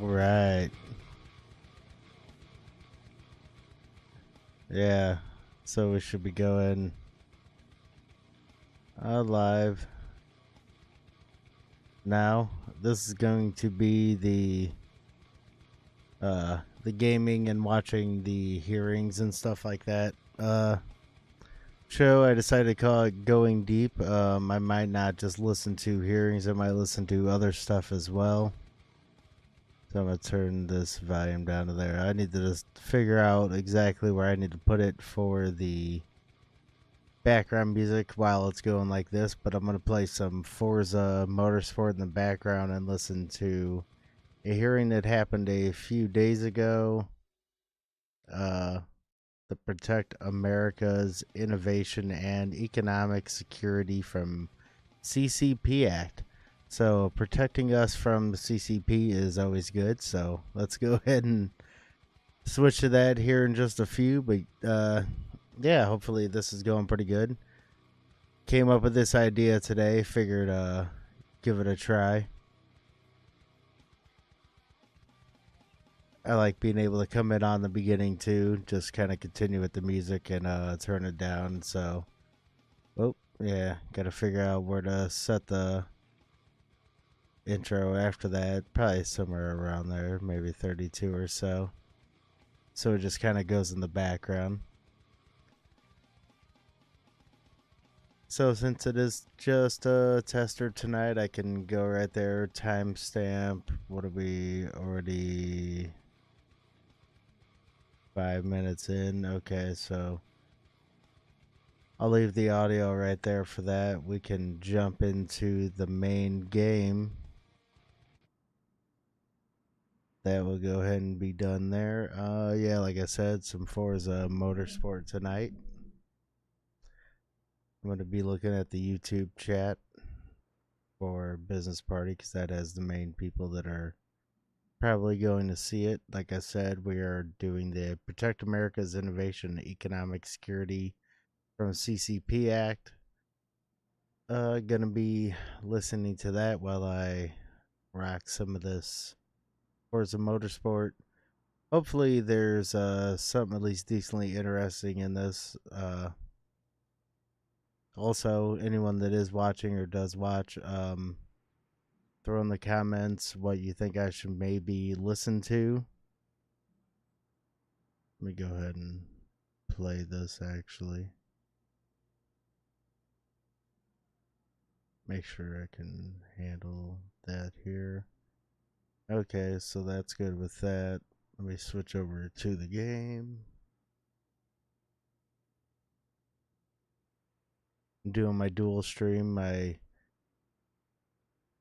All right. Yeah. So we should be going live now. This is going to be the gaming and watching the hearings and stuff like that. Show I decided to call it Going Deep. I might not just listen to hearings, I might listen to other stuff as well. So I'm gonna turn this volume down to there. I need to just figure out exactly where I need to put it for the background music while it's going like this, but I'm going to play some Forza Motorsport in the background and listen to a hearing that happened a few days ago uh, to protect America's innovation and economic security from CCP Act. So protecting us from the CCP is always good. So let's go ahead and switch to that here in just a few. But yeah, hopefully this is going pretty good. Came up with this idea today. Figured give it a try. I like being able to come in on the beginning too. Just kind of continue with the music and turn it down. So, oh yeah, got to figure out where to set the intro after that. Probably somewhere around there, maybe 32 or so. So it just kind of goes in the background. So since it is just a tester tonight, I can go right there, timestamp. What are we already 5 minutes in? Okay, so I'll leave the audio right there for that. We can jump into the main game. That will go ahead and be done there. Yeah, like I said, some Forza Motorsport tonight. I'm going to be looking at the YouTube chat for Business Party because that has the main people that are probably going to see it. Like I said, we are doing the Protect America's Innovation and Economic Security from CCP Act. Gonna be listening to that while I rock some of this Forza Motorsport. Hopefully there's something at least decently interesting in this. Also, anyone that is watching or does watch, throw in the comments what you think I should maybe listen to. Let me go ahead and play this actually. Make sure I can handle that here. Okay, so that's good with that. Let me switch over to the game. I'm doing my dual stream, my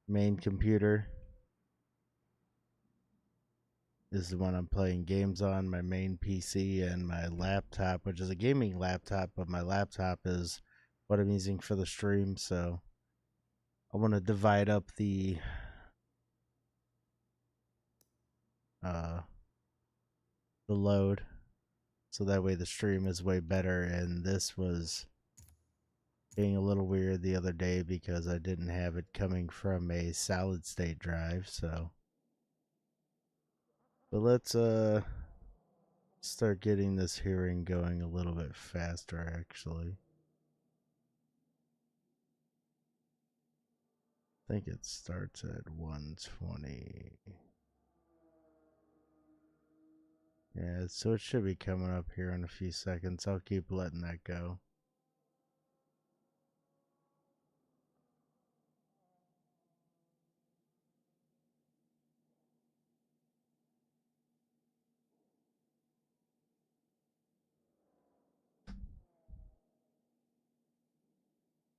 main computer is the one I'm playing games on, my main PC, and my laptop, which is a gaming laptop, but my laptop is what I'm using for the stream. So I want to divide up uh, the load so that way the stream is way better. And this was being a little weird the other day because I didn't have it coming from a solid state drive. So, but let's start getting this hearing going a little bit faster actually. I think it starts at 120. Yeah, so it should be coming up here in a few seconds. I'll keep letting that go.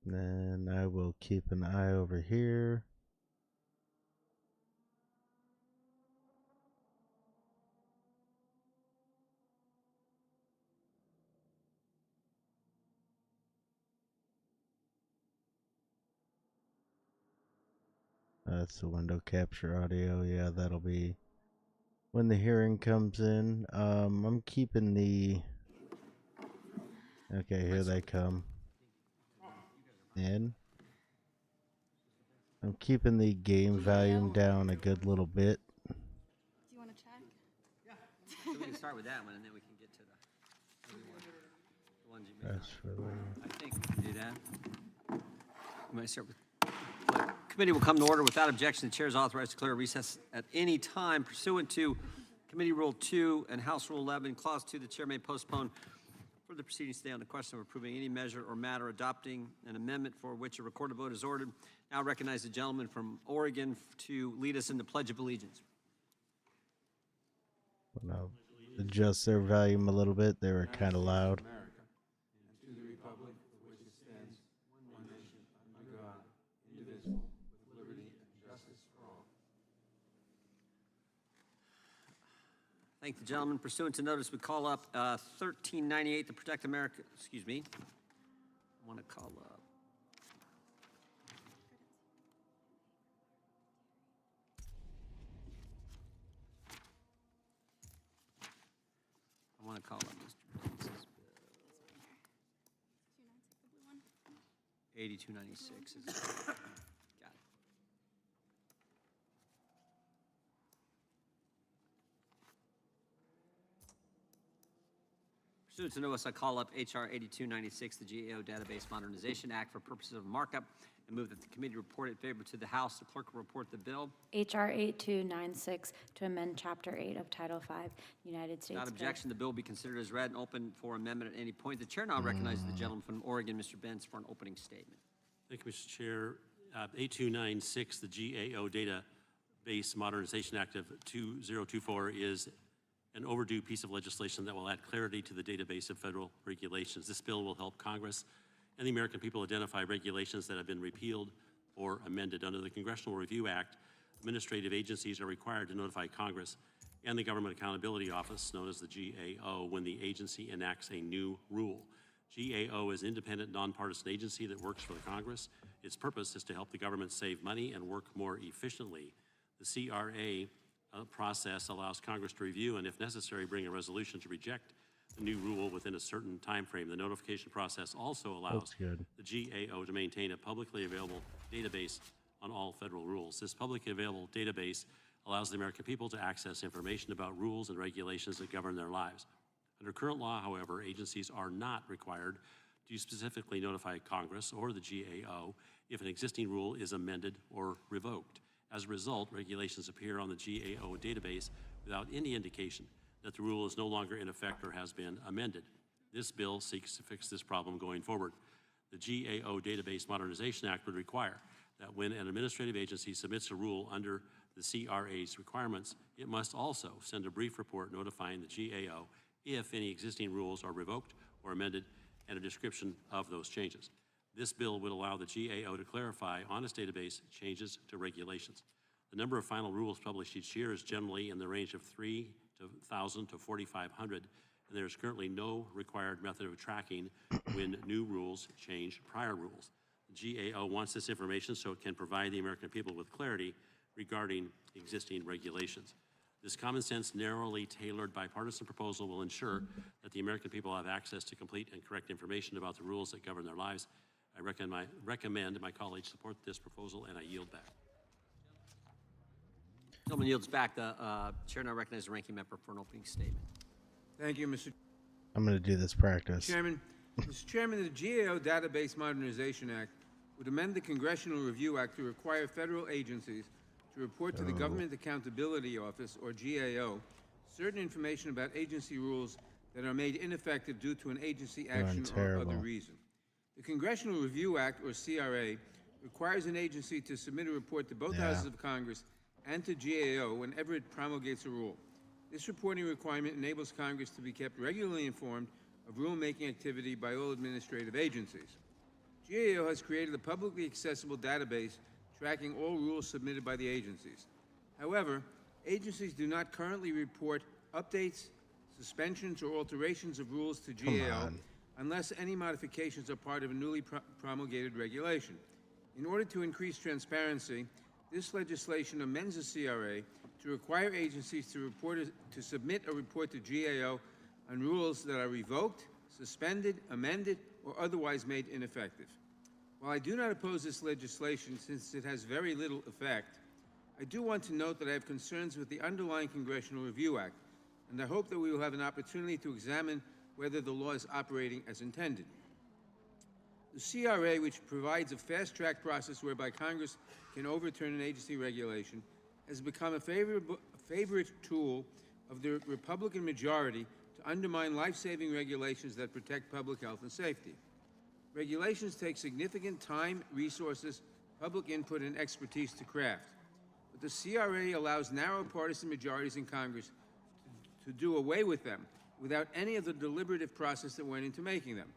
Then I will keep an eye over here. That's the window capture audio. Yeah, that'll be when the hearing comes in. I'm keeping the... Okay, here they come. In. I'm keeping the game volume down a good little bit. start with that one, and then we can get to the ones you made. That's really... I think we can do that. We might start with. Committee will come to order without objection. The chair is authorized to declare recess at any time pursuant to Committee Rule 2 and House Rule 11, Clause 2. The chair may postpone further proceedings today on the question of approving any measure or matter adopting an amendment for which a recorded vote is ordered. Now recognize the gentleman from Oregon to lead us in the Pledge of Allegiance. I'll adjust their volume a little bit. They were kind of loud. Thank the gentleman. Pursuant to notice, we call up 1398 to Protect America. Excuse me. I want to call up. I want to call up Mr. Banks's bill. 8296 is got it. Pursuant to notice, I call up H.R. 8296, the GAO Database Modernization Act, for purposes of markup, and move that the committee report in favor to the House. The clerk will report the bill. H.R. 8296 to amend Chapter 8 of Title 5, United States Without objection, the bill will be considered as read and open for amendment at any point. The chair now recognizes the gentleman from Oregon, Mr. Benz, for an opening statement. Thank you, Mr. Chair. 8296, the GAO Database Modernization Act of 2024 is an overdue piece of legislation that will add clarity to the database of federal regulations. This bill will help Congress and the American people identify regulations that have been repealed or amended. Under the Congressional Review Act, administrative agencies are required to notify Congress and the Government Accountability Office, known as the GAO, when the agency enacts a new rule. GAO is an independent, nonpartisan agency that works for the Congress. Its purpose is to help the government save money and work more efficiently. The CRA process allows Congress to review and, if necessary, bring a resolution to reject the new rule within a certain time frame. The notification process also allows the GAO to maintain a publicly available database on all federal rules. This publicly available database allows the American people to access information about rules and regulations that govern their lives. Under current law, however, agencies are not required to specifically notify Congress or the GAO if an existing rule is amended or revoked. As a result, regulations appear on the GAO database without any indication that the rule is no longer in effect or has been amended. This bill seeks to fix this problem going forward. The GAO Database Modernization Act would require that when an administrative agency submits a rule under the CRA's requirements, it must also send a brief report notifying the GAO if any existing rules are revoked or amended and a description of those changes. This bill would allow the GAO to clarify on its database changes to regulations. The number of final rules published each year is generally in the range of 3,000 to 4,500, and there is currently no required method of tracking when new rules change prior rules. The GAO wants this information so it can provide the American people with clarity regarding existing regulations. This common sense, narrowly tailored bipartisan proposal will ensure that the American people have access to complete and correct information about the rules that govern their lives. I recommend my colleagues support this proposal, and I yield back. Gentleman yields back. The chair now recognizes the ranking member for an opening statement. Thank you, Mr. I'm going to do this practice. Chairman. Mr. Chairman, the GAO Database Modernization Act would amend the Congressional Review Act to require federal agencies to report to the Government Accountability Office, or GAO, certain information about agency rules that are made ineffective due to an agency action or other reason. The Congressional Review Act, or CRA, requires an agency to submit a report to both houses of Congress and to GAO whenever it promulgates a rule. This reporting requirement enables Congress to be kept regularly informed of rulemaking activity by all administrative agencies. GAO has created a publicly accessible database tracking all rules submitted by the agencies. However, agencies do not currently report updates, suspensions, or alterations of rules to GAO unless any modifications are part of a newly promulgated regulation. In order to increase transparency, this legislation amends the CRA to require agencies to submit a report to GAO on rules that are revoked, suspended, amended, or otherwise made ineffective. While I do not oppose this legislation since it has very little effect, I do want to note that I have concerns with the underlying Congressional Review Act, and I hope that we will have an opportunity to examine whether the law is operating as intended. The CRA, which provides a fast-track process whereby Congress can overturn an agency regulation, has become a favorite tool of the Republican majority to undermine life-saving regulations that protect public health and safety. Regulations take significant time, resources, public input, and expertise to craft. But the CRA allows narrow partisan majorities in Congress to do away with them without any of the deliberative process that went into making them.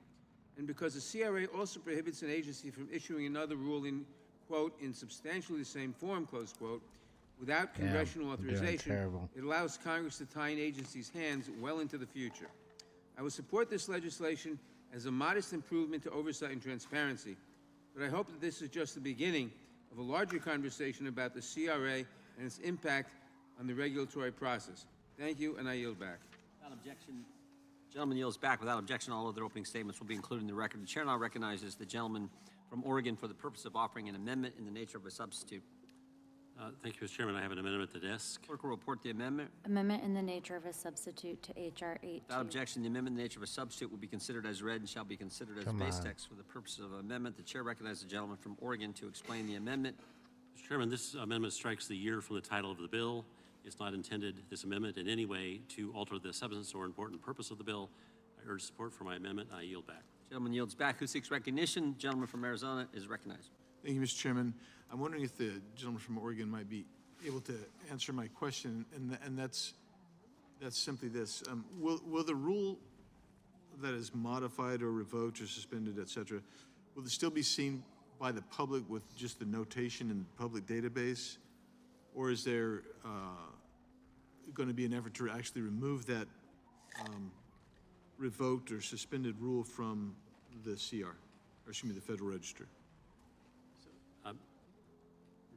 And because the CRA also prohibits an agency from issuing another rule in, quote, in substantially the same form, close quote, without congressional I'm doing authorization, terrible. it allows Congress to tie an agency's hands well into the future. I will support this legislation as a modest improvement to oversight and transparency, but I hope that this is just the beginning of a larger conversation about the CRA and its impact on the regulatory process. Thank you, and I yield back. Without objection, gentleman yields back. Without objection, all other opening statements will be included in the record. The chair now recognizes the gentleman from Oregon for the purpose of offering an amendment in the nature of a substitute. Thank you, Mr. Chairman. I have an amendment at the desk. Clerk will report the amendment. Amendment in the nature of a substitute to H.R. 8. Without objection, the amendment in the nature of a substitute will be considered as read and shall be considered as Come base on. text for the purposes of amendment. The chair recognizes the gentleman from Oregon to explain the amendment. Mr. Chairman, this amendment strikes the year from the title of the bill. It's not intended, this amendment, in any way to alter the substance or important purpose of the bill. I urge support for my amendment, and I yield back. Gentleman yields back. Who seeks recognition? Gentleman from Arizona is recognized. Thank you, Mr. Chairman. I'm wondering if the gentleman from Oregon might be able to answer my question, and that's simply this. Will the rule that is modified or revoked or suspended, et cetera, will it still be seen by the public with just the notation in the public database? Or is there going to be an effort to actually remove that revoked or suspended rule from the CR, or excuse me, the Federal Register?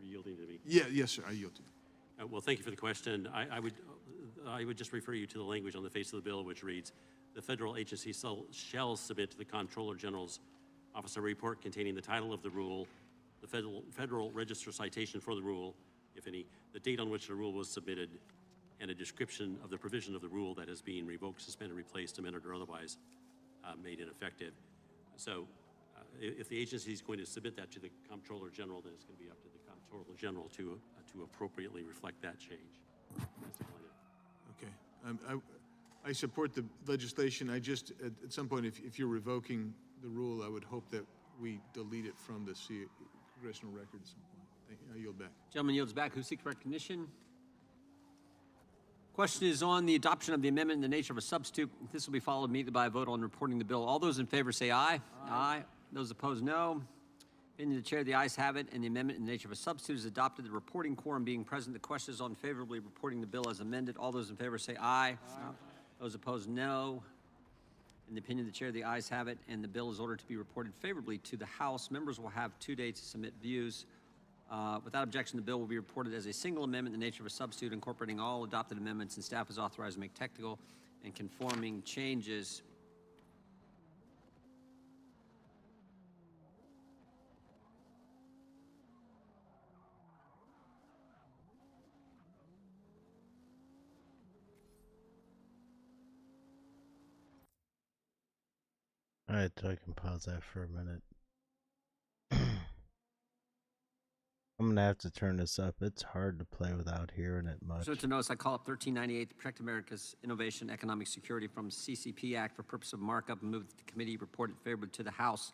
You're yielding to me. Yes, sir, I yield to you. Well, thank you for the question. I would just refer you to the language on the face of the bill, which reads, the federal agency shall submit to the Comptroller General's office a report containing the title of the rule, the federal register citation for the rule, if any, the date on which the rule was submitted, and a description of the provision of the rule that is being revoked, suspended, replaced, amended, or otherwise made ineffective. So if the agency is going to submit that to the Comptroller General, then it's going to be up to the Comptroller General to appropriately reflect that change. That's the plan. Okay. I support the legislation. I just, at some point, if you're revoking the rule, I would hope that we delete it from the congressional record at some point. Thank you. I yield back. Gentleman yields back. Who seeks recognition? Question is on the adoption of the amendment in the nature of a substitute. This will be followed immediately by a vote on reporting the bill. All those in favor say aye. Aye. Those opposed, no. Opinion of the chair, the ayes have it, and the amendment in the nature of a substitute is adopted. The reporting quorum being present, the question is on favorably reporting the bill as amended. All those in favor say aye. Aye. Those opposed, no. In the opinion of the chair, the ayes have it, and the bill is ordered to be reported favorably to the House. Members will have 2 days to submit views. Without objection, the bill will be reported as a single amendment in the nature of a substitute, incorporating all adopted amendments, and staff is authorized to make technical and conforming changes. All right, so I can pause that for a minute. I'm gonna have to turn this up. It's hard to play without hearing it much. So to notice, I call up 1398 to protect America's innovation, economic security from CCP Act for purpose of markup and move that the committee report it favorably to the House.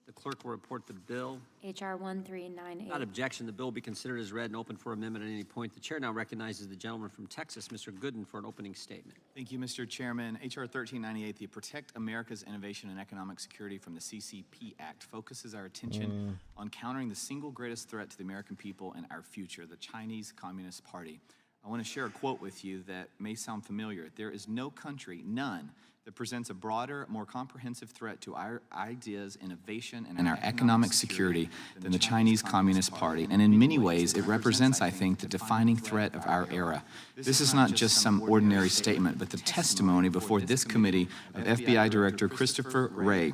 The clerk will report the bill. H.R. 1398. Without objection, the bill will be considered as read and open for amendment at any point. The chair now recognizes the gentleman from Texas, Mr. Gooden, for an opening statement. Thank you, Mr. Chairman. H.R. 1398, the Protect America's Innovation and Economic Security from the CCP Act, focuses our attention on countering the single greatest threat to the American people and our future, the Chinese Communist Party. I want to share a quote with you that may sound familiar. There is no country, none, that presents a broader, more comprehensive threat to our ideas, innovation, and our economic security than the Chinese Communist Party. And in many ways, it represents, I think, the defining threat of our era. This is not just some ordinary statement, but the testimony before this committee of FBI Director Christopher Wray.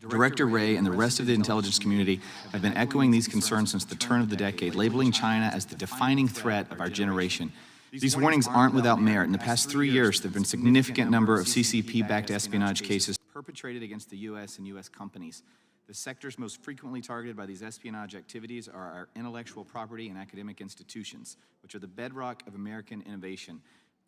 Director Wray and the rest of the intelligence community have been echoing these concerns since the turn of the decade, labeling China as the defining threat of our generation. These warnings aren't without merit. In the past 3 years, there have been a significant number of CCP-backed espionage cases perpetrated against the U.S. and U.S. companies. The sectors most frequently targeted by these espionage activities are our intellectual property and academic institutions, which are the bedrock of American innovation.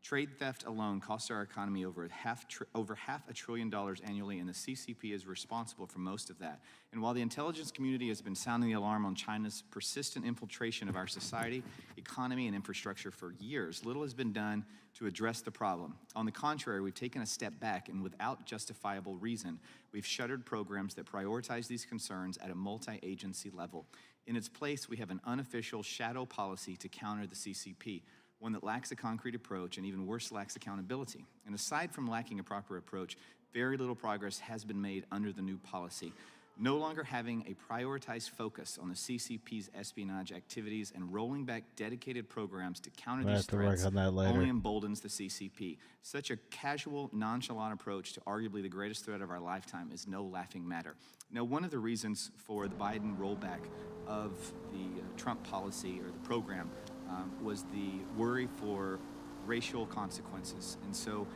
Trade theft alone costs our economy over half $1 trillion annually, and the CCP is responsible for most of that. And while the intelligence community has been sounding the alarm on China's persistent infiltration of our society, economy, and infrastructure for years, little has been done to address the problem. On the contrary, we've taken a step back, and without justifiable reason, we've shuttered programs that prioritize these concerns at a multi-agency level. In its place, we have an unofficial shadow policy to counter the CCP, one that lacks a concrete approach and even worse, lacks accountability. And aside from lacking a proper approach, very little progress has been made under the new policy. No longer having a prioritized focus on the CCP's espionage activities and rolling back dedicated programs to counter these threats only emboldens the CCP. Such a casual, nonchalant approach to arguably the greatest threat of our lifetime is no laughing matter. Now, one of the reasons for the Biden rollback of the Trump policy or the program was the worry for racial consequences. And so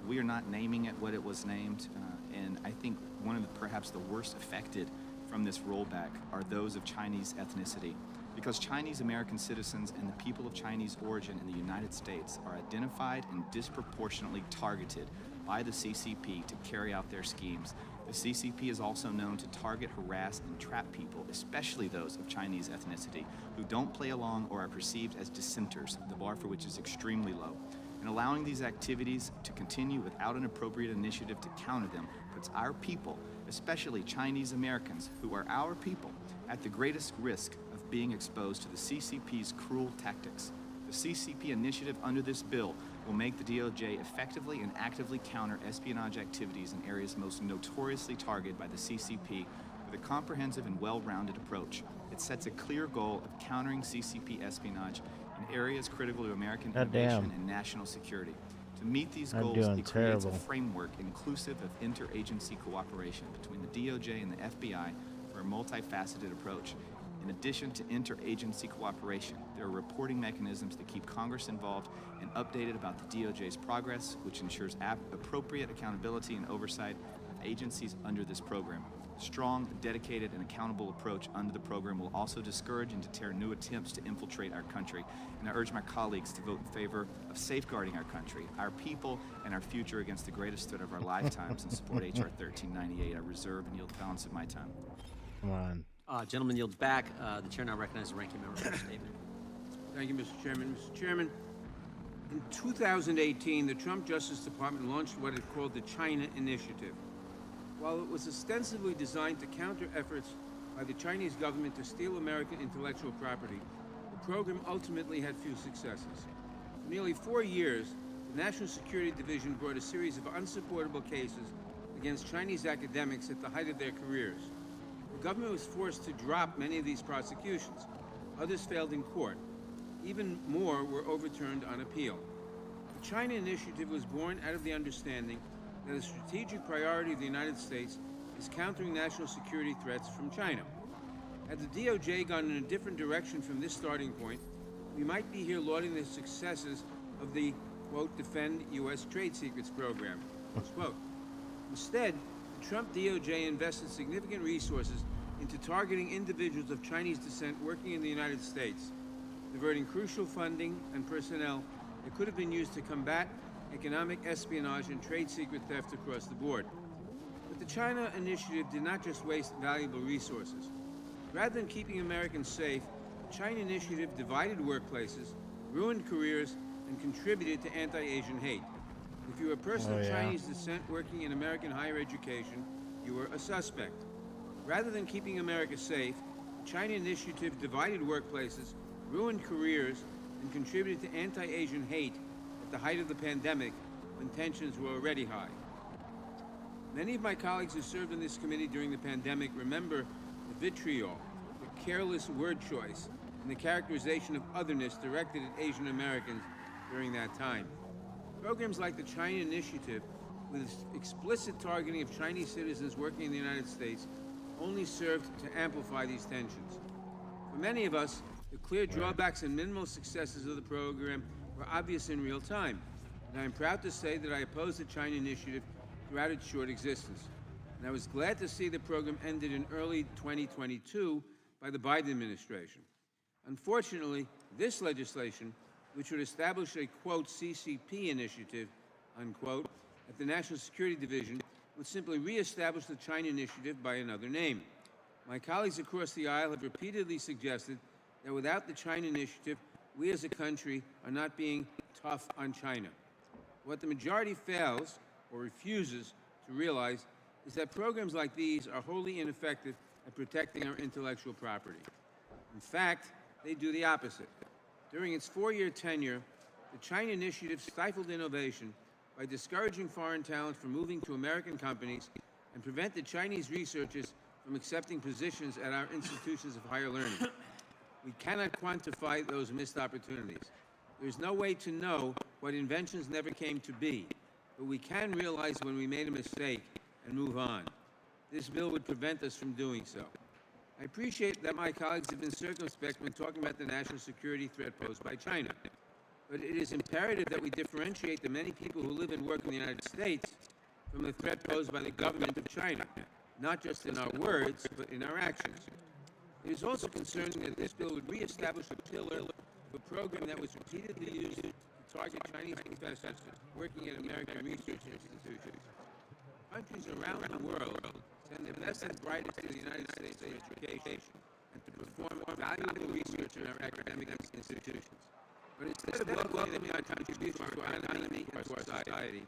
we are not naming it what it was named. And I think one of the, perhaps the worst affected from this rollback are those of Chinese ethnicity, because Chinese American citizens and the people of Chinese origin in the United States are identified and disproportionately targeted by the CCP to carry out their schemes. The CCP is also known to target, harass, and trap people, especially those of Chinese ethnicity, who don't play along or are perceived as dissenters, the bar for which is extremely low. And allowing these activities to continue without an appropriate initiative to counter them puts our people, especially Chinese Americans, who are our people, at the greatest risk of being exposed to the CCP's cruel tactics. The CCP initiative under this bill will make the DOJ effectively and actively counter espionage activities in areas most notoriously targeted by the CCP with a comprehensive and well-rounded approach. It sets a clear goal of countering CCP espionage in areas critical to American innovation and national security. To meet these goals, it creates a framework inclusive of interagency cooperation between the DOJ and the FBI for a multifaceted approach. In addition to interagency cooperation, there are reporting mechanisms that keep Congress involved and updated about the DOJ's progress, which ensures appropriate accountability and oversight of agencies under this program. Strong, dedicated, and accountable approach under the program will also discourage and deter new attempts to infiltrate our country. And I urge my colleagues to vote in favor of safeguarding our country, our people, and our future against the greatest threat of our lifetimes and support H.R. 1398. I reserve and yield the balance of my time. Come on. Gentleman yields back. The chair now recognizes the ranking member for a statement. Thank you, Mr. Chairman. Mr. Chairman, in 2018, the Trump Justice Department launched what it called the China Initiative. While it was ostensibly designed to counter efforts by the Chinese government to steal American intellectual property, the program ultimately had few successes. For nearly 4 years, the National Security Division brought a series of unsupportable cases against Chinese academics at the height of their careers. The government was forced to drop many of these prosecutions. Others failed in court. Even more were overturned on appeal. The China Initiative was born out of the understanding that a strategic priority of the United States is countering national security threats from China. Had the DOJ gone in a different direction from this starting point, we might be here lauding the successes of the, quote, Defend U.S. Trade Secrets program, close quote. Instead, the Trump DOJ invested significant resources into targeting individuals of Chinese descent working in the United States, diverting crucial funding and personnel that could have been used to combat economic espionage and trade secret theft across the board. But the China Initiative did not just waste valuable resources. Rather than keeping Americans safe, the China Initiative divided workplaces, ruined careers, and contributed to anti-Asian hate. If you were a person of Chinese descent working in American higher education, you were a suspect. Rather than keeping America safe, the China Initiative divided workplaces, ruined careers, and contributed to anti-Asian hate at the height of the pandemic when tensions were already high. Many of my colleagues who served in this committee during the pandemic remember the vitriol, the careless word choice, and the characterization of otherness directed at Asian Americans during that time. Programs like the China Initiative, with its explicit targeting of Chinese citizens working in the United States, only served to amplify these tensions. For many of us, the clear drawbacks and minimal successes of the program were obvious in real time, and I am proud to say that I opposed the China Initiative throughout its short existence. And I was glad to see the program ended in early 2022 by the Biden administration. Unfortunately, this legislation, which would establish a, quote, CCP initiative, unquote, at the National Security Division, would simply reestablish the China Initiative by another name. My colleagues across the aisle have repeatedly suggested that without the China Initiative, we as a country are not being tough on China. What the majority fails or refuses to realize is that programs like these are wholly ineffective at protecting our intellectual property. In fact, they do the opposite. During its 4-year tenure, the China Initiative stifled innovation by discouraging foreign talent from moving to American companies and prevented Chinese researchers from accepting positions at our institutions of higher learning. We cannot quantify those missed opportunities. There's no way to know what inventions never came to be, but we can realize when we made a mistake and move on. This bill would prevent us from doing so. I appreciate that my colleagues have been circumspect when talking about the national security threat posed by China. But it is imperative that we differentiate the many people who live and work in the United States from the threat posed by the government of China, not just in our words, but in our actions. It is also concerning that this bill would reestablish a pillar of a program that was repeatedly used to target Chinese professors working at American research institutions. Countries around the world send their best and brightest to the United States for education and to perform valuable research in our academic institutions. But instead of welcoming their contributions to our economy and to our society,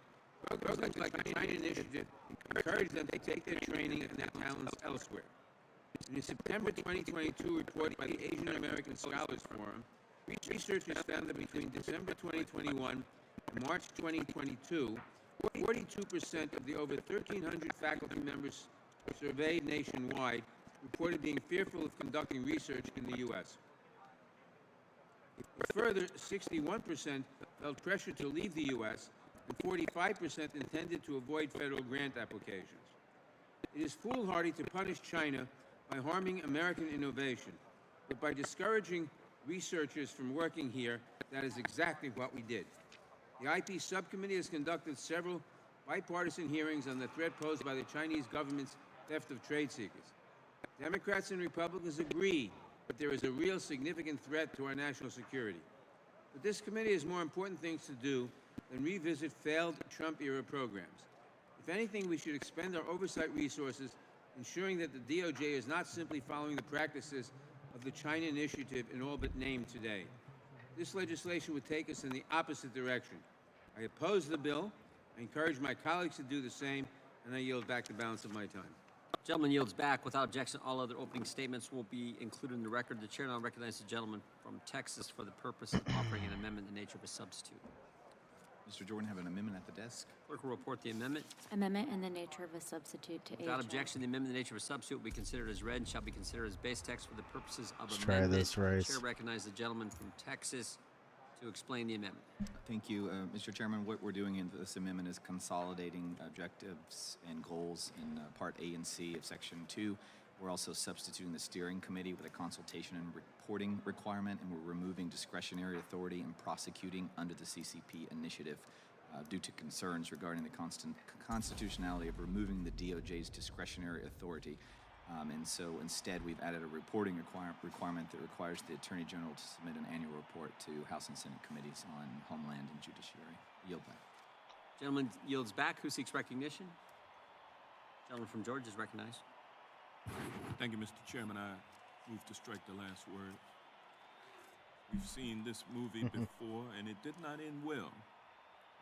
programs like the China Initiative encourage them to take their training and their talents elsewhere. In a September 2022 report by the Asian American Scholars Forum, researchers found that between December 2021 and March 2022, 42% of the over 1,300 faculty members surveyed nationwide reported being fearful of conducting research in the U.S. Further, 61% felt pressure to leave the U.S., and 45% intended to avoid federal grant applications. It is foolhardy to punish China by harming American innovation, but by discouraging researchers from working here, that is exactly what we did. The IP subcommittee has conducted several bipartisan hearings on the threat posed by the Chinese government's theft of trade secrets. Democrats and Republicans agree that there is a real significant threat to our national security. But this committee has more important things to do than revisit failed Trump-era programs. If anything, we should expend our oversight resources ensuring that the DOJ is not simply following the practices of the China Initiative in all but name today. This legislation would take us in the opposite direction. I oppose the bill. I encourage my colleagues to do the same, and I yield back the balance of my time. Gentleman yields back. Without objection, all other opening statements will be included in the record. The chair now recognizes the gentleman from Texas for the purpose of offering an amendment in the nature of a substitute. Mr. Jordan, have an amendment at the desk. Clerk will report the amendment. Amendment in the nature of a substitute to Without HR. objection, the amendment in the nature of a substitute will be considered as read and shall be considered as base text for the purposes of Let's try amendment. this, Rice. The chair recognizes the gentleman from Texas to explain the amendment. Thank you, Mr. Chairman. What we're doing in this amendment is consolidating objectives and goals in Part A and C of Section 2. We're also substituting the steering committee with a consultation and reporting requirement, and we're removing discretionary authority in prosecuting under the CCP initiative due to concerns regarding the constitutionality of removing the DOJ's discretionary authority. And so instead, we've added a reporting requirement that requires the Attorney General to submit an annual report to House and Senate committees on Homeland and Judiciary. Yield back. Gentleman yields back. Who seeks recognition? Gentleman from Georgia is recognized. Thank you, Mr. Chairman. I move to strike the last word. We've seen this movie before, and it did not end well.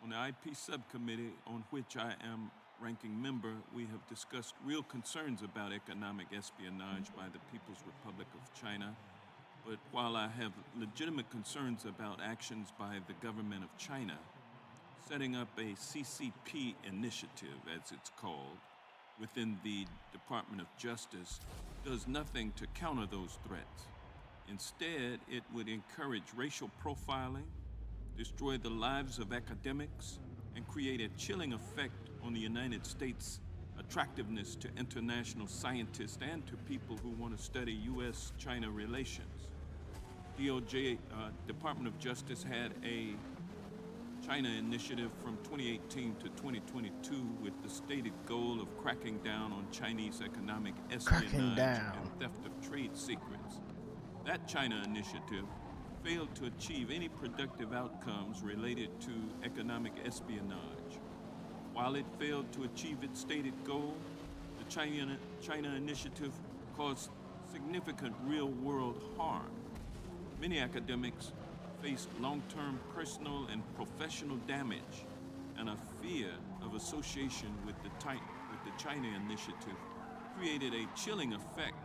On the IP subcommittee, on which I am ranking member, we have discussed real concerns about economic espionage by the People's Republic of China. But while I have legitimate concerns about actions by the government of China, setting up a CCP initiative, as it's called, within the Department of Justice does nothing to counter those threats. Instead, it would encourage racial profiling, destroy the lives of academics, and create a chilling effect on the United States' attractiveness to international scientists and to people who want to study U.S.-China relations. DOJ, Department of Justice, had a China initiative from 2018 to 2022 with the stated goal of cracking down on Chinese economic espionage and theft of trade secrets. That China initiative failed to achieve any productive outcomes related to economic espionage. While it failed to achieve its stated goal, the China initiative caused significant real-world harm. Many academics faced long-term personal and professional damage, and a fear of association with the China initiative created a chilling effect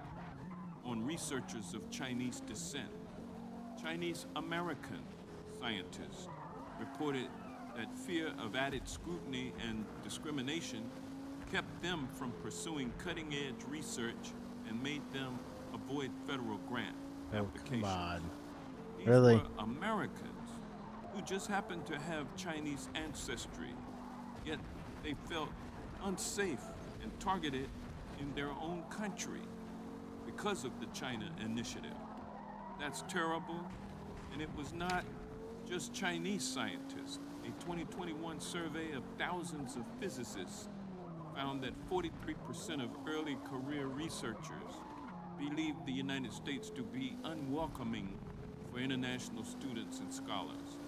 on researchers of Chinese descent. Chinese American scientists reported that fear of added scrutiny and discrimination kept them from pursuing cutting-edge research and made them avoid federal grant applications. Come on. These Really? were Americans who just happened to have Chinese ancestry, yet they felt unsafe and targeted in their own country because of the China initiative. That's terrible, and it was not just Chinese scientists. A 2021 survey of thousands of physicists found that 43% of early career researchers believed the United States to be unwelcoming for international students and scholars.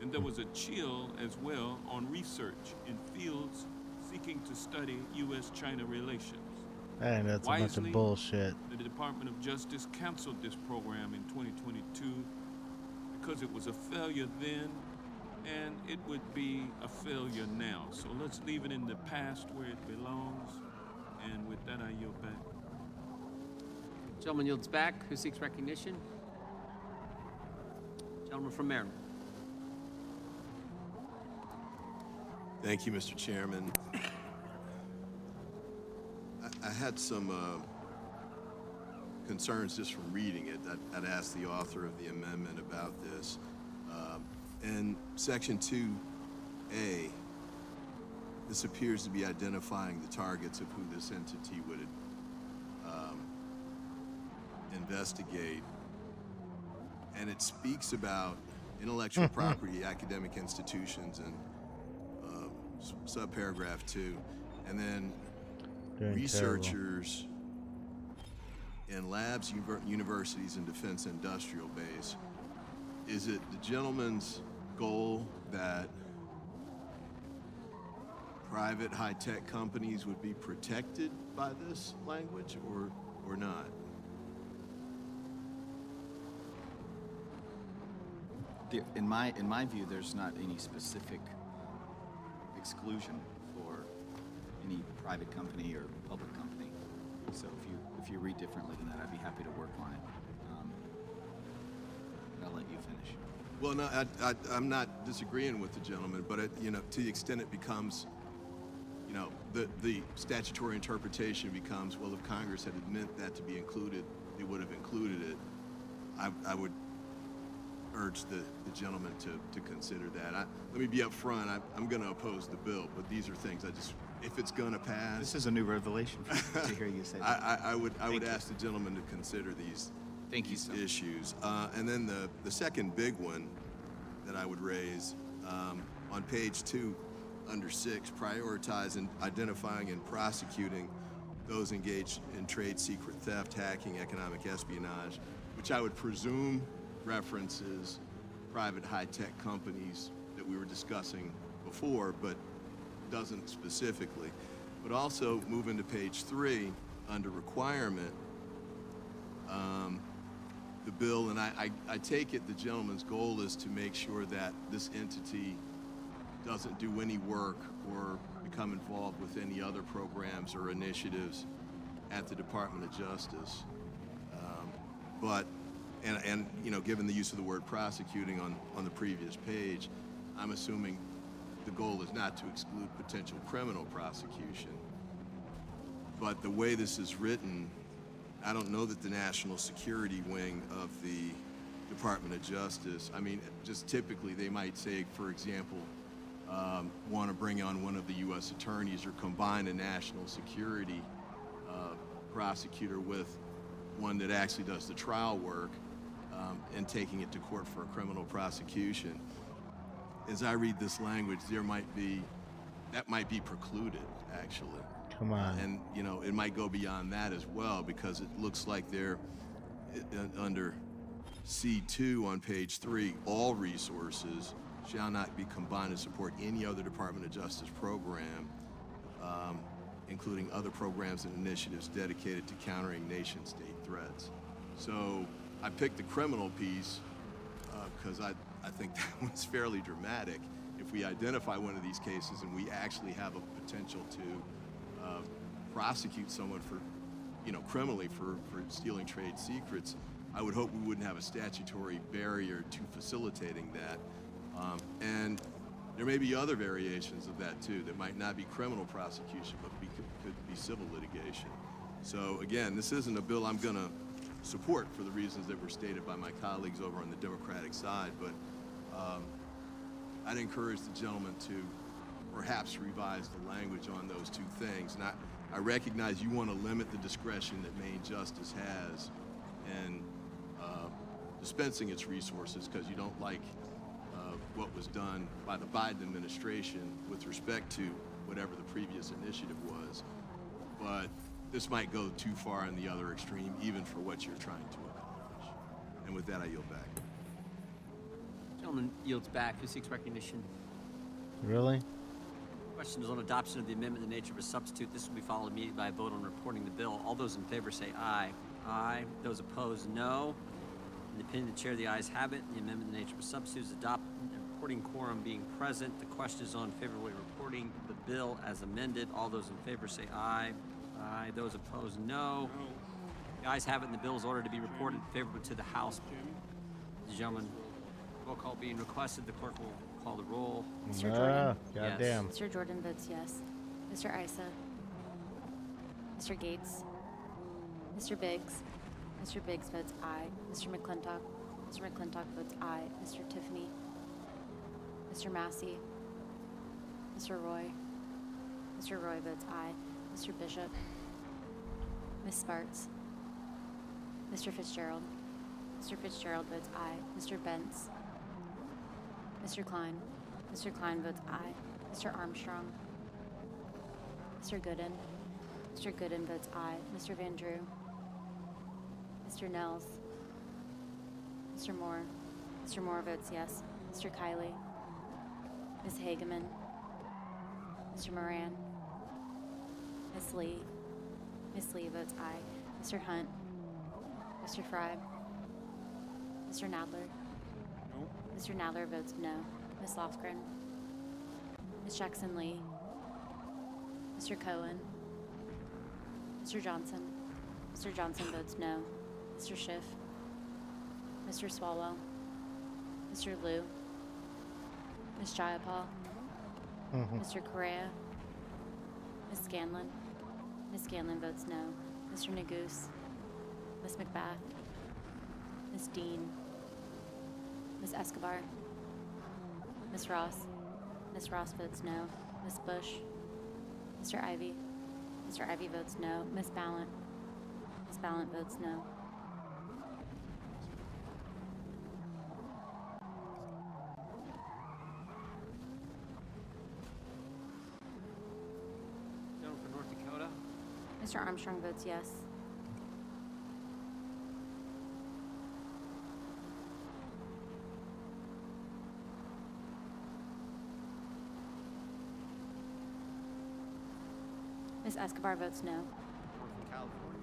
And there was a chill as well on research in fields seeking to study U.S.-China relations. Hey, that's a bunch Wisely, of bullshit. the Department of Justice canceled this program in 2022 because it was a failure then, and it would be a failure now. So let's leave it in the past where it belongs. And with that, I yield back. Gentleman yields back. Who seeks recognition? Gentleman from Maryland. Thank you, Mr. Chairman. I had some concerns just from reading it. I'd asked the author of the amendment about this. In Section 2A, this appears to be identifying the targets of who this entity would investigate. And it speaks about intellectual property, academic institutions, and subparagraph 2, and then Doing researchers in labs, universities, and defense industrial base. Is it the gentleman's goal that private high-tech companies would be protected by this language, or not? In my view, there's not any specific exclusion for any private company or public company. So if you read differently than that, I'd be happy to work on it. I'll let you finish. Well, no, I'm not disagreeing with the gentleman, but to the extent it becomes, the statutory interpretation becomes, well, if Congress had meant that to be included, they would have included it. I would urge the gentleman to consider that. Let me be up front. I'm going to oppose the bill, but these are things if it's going to pass. This is a new revelation for me to hear you say that. I would ask the gentleman to consider these issues. And then the second big one that I would raise, on page 2, under 6, prioritize and identifying and prosecuting those engaged in trade secret theft, hacking, economic espionage, which I would presume references private high-tech companies that we were discussing before, but doesn't specifically. But also move into page 3 under requirement, the bill, and I take it the gentleman's goal is to make sure that this entity doesn't do any work or become involved with any other programs or initiatives at the Department of Justice. And given the use of the word prosecuting on the previous page, I'm assuming the goal is not to exclude potential criminal prosecution. But the way this is written, I don't know that the national security wing of the Department of Justice, just typically they might say, for example, want to bring on one of the U.S. attorneys or combine a national security prosecutor with one that actually does the trial work and taking it to court for a criminal prosecution. as I read this language, that might be precluded, actually. Come on. And, you know, it might go beyond that as well, because it looks like they're under C2 on page 3, all resources shall not be combined to support any other Department of Justice program, including other programs and initiatives dedicated to countering nation-state threats. So I picked the criminal piece because I think that one's fairly dramatic. If we identify one of these cases and we actually have a potential to prosecute someone for, you know, criminally for stealing trade secrets, I would hope we wouldn't have a statutory barrier to facilitating that. And there may be other variations of that too that might not be criminal prosecution, but could be civil litigation. So again, this isn't a bill I'm gonna support for the reasons that were stated by my colleagues over on the Democratic side, but I'd encourage the gentleman to perhaps revise the language on those two things. And I recognize you want to limit the discretion that Maine Justice has in dispensing its resources because you don't like what was done by the Biden administration with respect to whatever the previous initiative was. But this might go too far in the other extreme, even for what you're trying to accomplish. And with that, I yield back. Gentleman yields back. Who seeks recognition? Really? Question is on adoption of the amendment in the nature of a substitute. This will be followed immediately by a vote on reporting the bill. All those in favor say aye. Aye. Those opposed, no. In the opinion of the chair, the ayes have it. The amendment in the nature of a substitute is adopted. Reporting quorum being present. The question is on favorably reporting the bill as amended. All those in favor say aye. Aye. Those opposed, no. The ayes have it, and the bill is ordered to be reported favorably to the House. Gentlemen, roll call being requested. The clerk will call the roll. Mr. Jordan? Goddamn. Mr. Jordan votes yes. Mr. Isa? Mr. Gates? Mr. Biggs? Mr. Biggs votes aye. Mr. McClintock? Mr. McClintock votes aye. Mr. Tiffany? Mr. Massey? Mr. Roy? Mr. Roy votes aye. Mr. Bishop? Ms. Sparks? Mr. Fitzgerald? Mr. Fitzgerald votes aye. Mr. Bentz? Mr. Klein? Mr. Klein votes aye. Mr. Armstrong? Mr. Gooden? Mr. Gooden votes aye. Mr. Van Drew? Mr. Nels? Mr. Moore? Mr. Moore votes yes. Mr. Kiley? Ms. Hageman? Mr. Moran? Ms. Lee? Ms. Lee votes aye. Mr. Hunt? Mr. Fry? Mr. Nadler? No. Mr. Nadler votes no. Ms. Lofgren? Ms. Jackson-Lee? Mr. Cohen? Mr. Johnson? Mr. Johnson votes no. Mr. Schiff? Mr. Swalwell? Mr. Liu? Ms. Jayapal? Mr. Correa? Ms. Scanlon? Ms. Scanlon votes no. Mr. Neguse? Ms. McBath? Ms. Dean? Ms. Escobar? Ms. Ross? Ms. Ross votes no. Ms. Bush? Mr. Ivy? Mr. Ivy votes no. Ms. Ballant? Ms. Ballant votes no. Gentleman from North Dakota. Mr. Armstrong votes yes. Ms. Escobar votes no. Gentleman from California.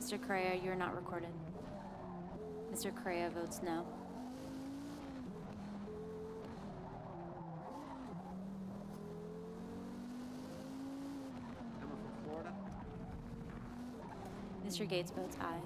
Mr. Correa, you are not recorded. Mr. Correa votes no. Gentleman from Florida. Mr. Gates votes aye.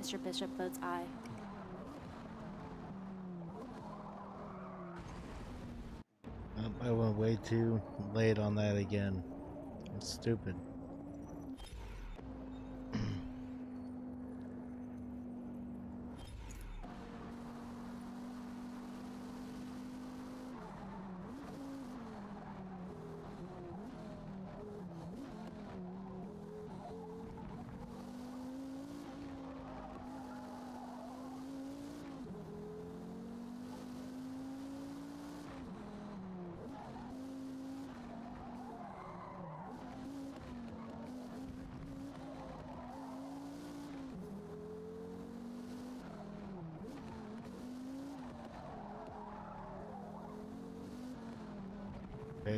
Mr. Bishop votes aye. I went way too late on that again. It's stupid.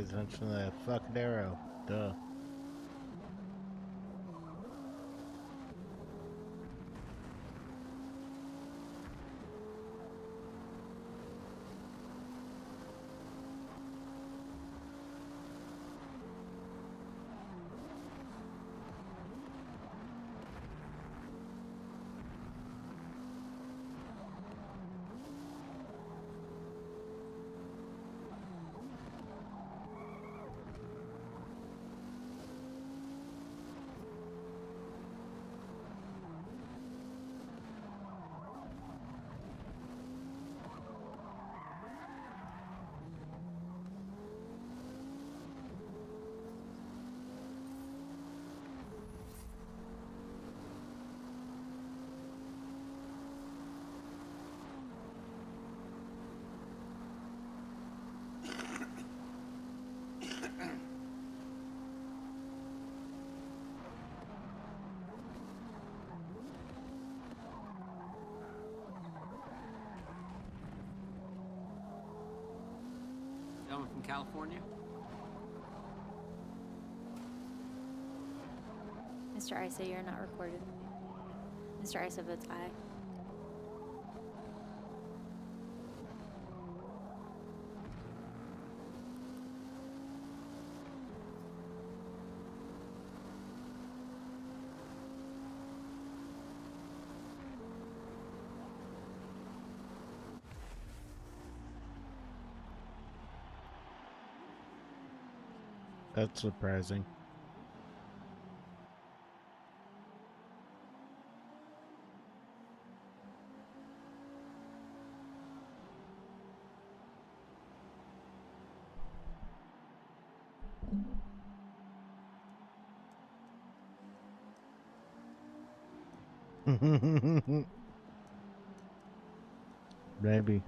pays attention to that fucking arrow. Duh. Gentleman from California. Mr. Isa, you're not recorded. Mr. Isa votes aye. That's surprising. Maybe.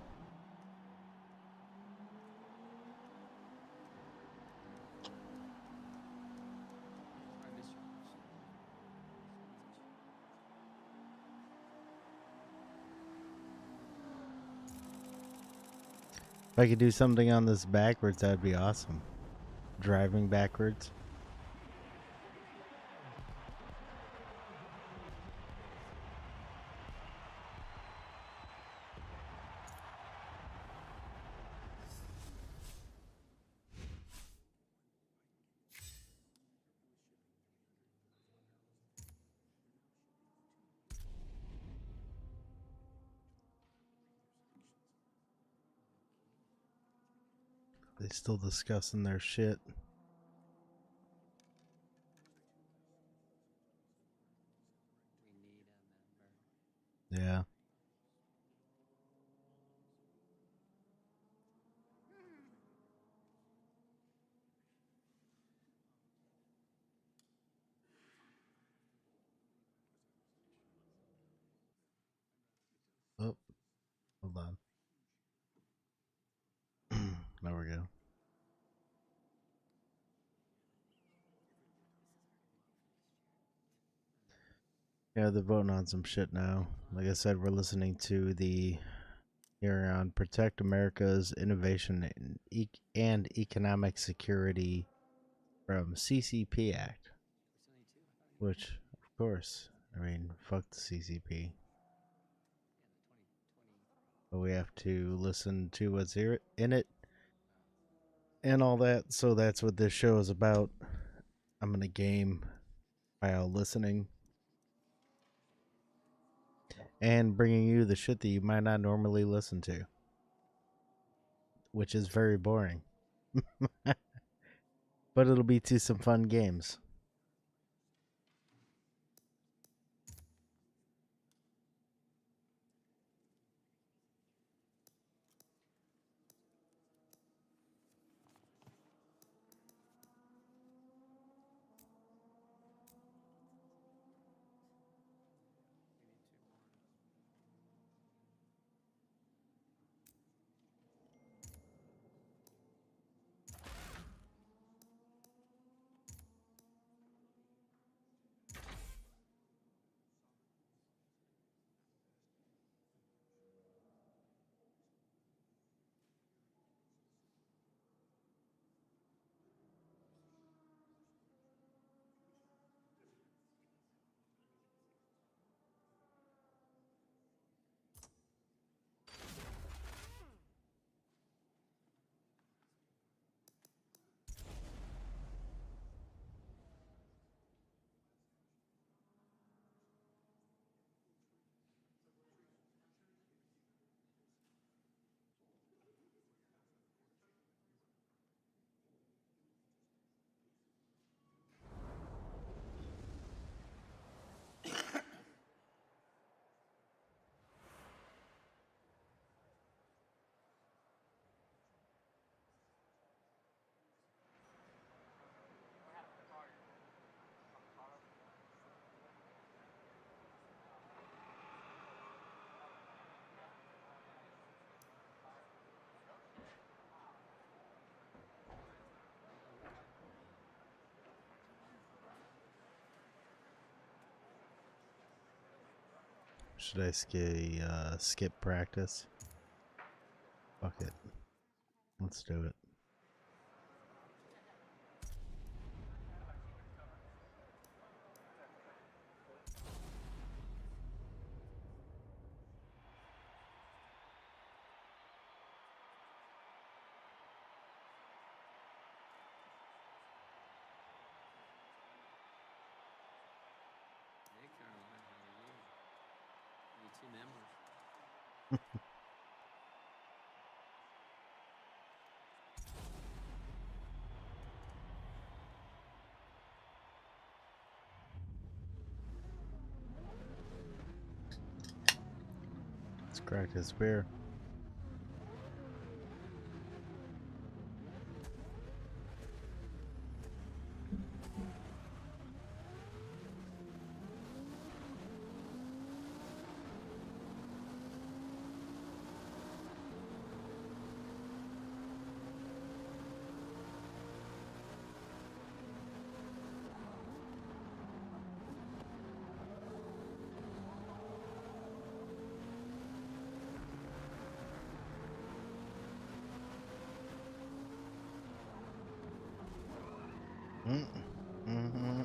If I could do something on this backwards, that'd be awesome. Driving backwards. They still discussing their shit. Yeah. Oh, hold on. There we go. Yeah, they're voting on some shit now. Like I said, we're listening to the hearing on Protect America's Innovation and Economic Security from CCP Act. Which, of course, I mean, fuck the CCP. But we have to listen to what's here in it and all that. So that's what this show is about. I'm gonna game while listening and bringing you the shit that you might not normally listen to, which is very boring. But it'll be to some fun games. Should I skip practice? Fuck it. Let's do it. Hey, Caroline, how are you? Only two members. Let's crack this beer. Mm-hmm.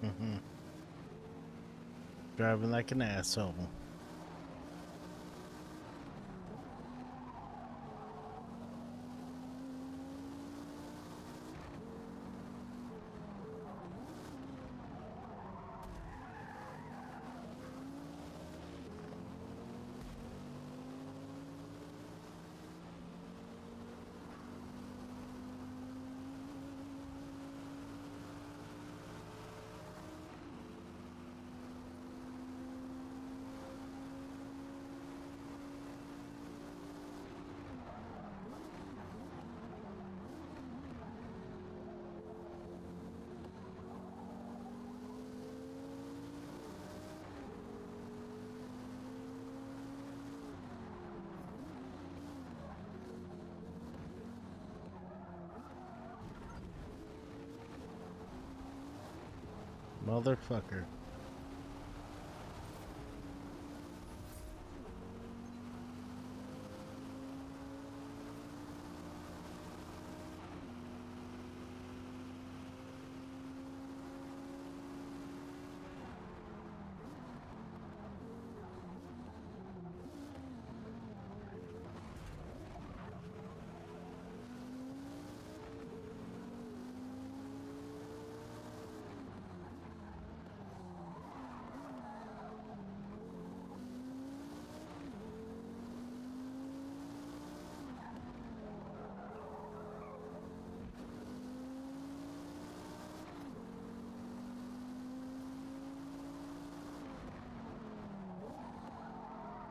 Mm-hmm. Driving like an asshole. Motherfucker.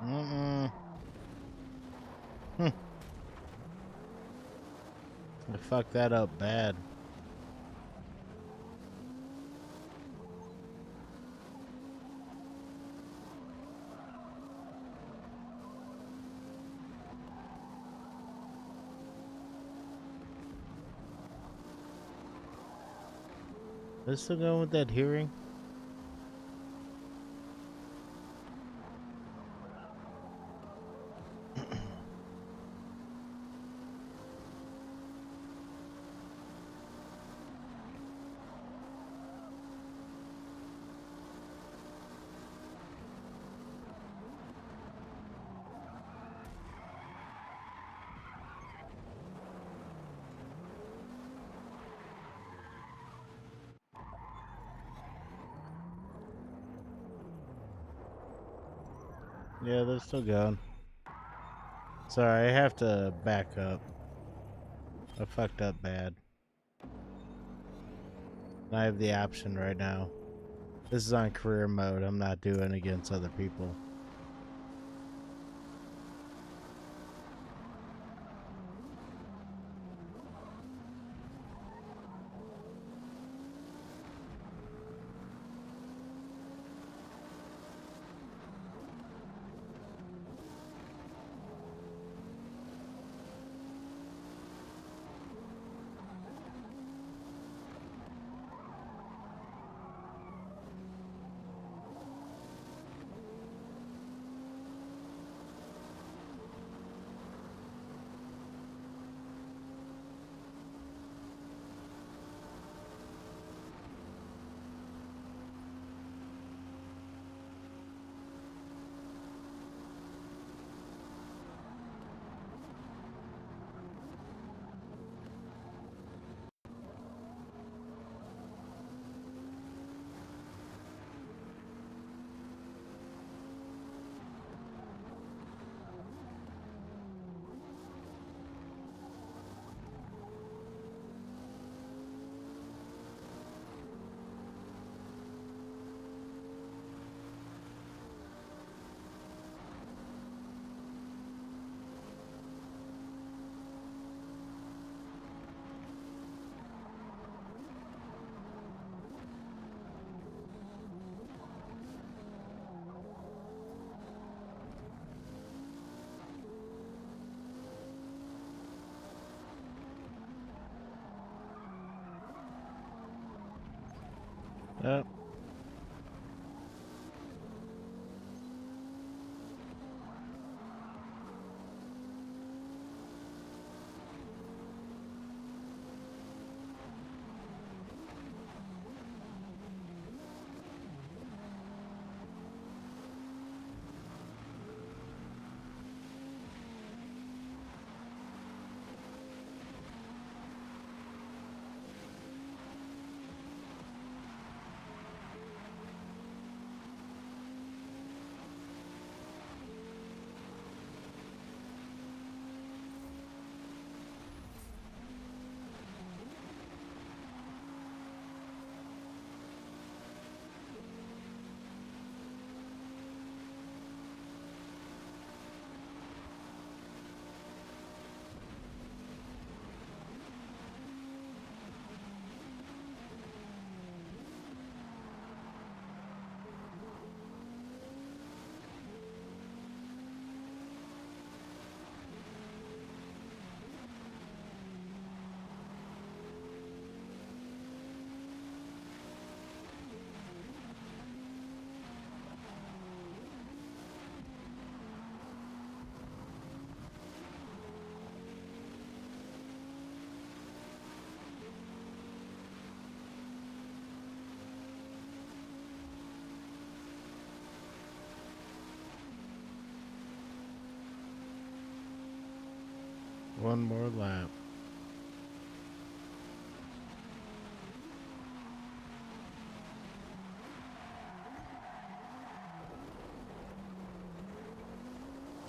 Mm-mm. I fucked that up bad. They're still going with that hearing? Yeah, they're still going. Sorry, I have to back up. I fucked up bad. I have the option right now. This is on career mode. I'm not doing against other people. Yep. One more lap.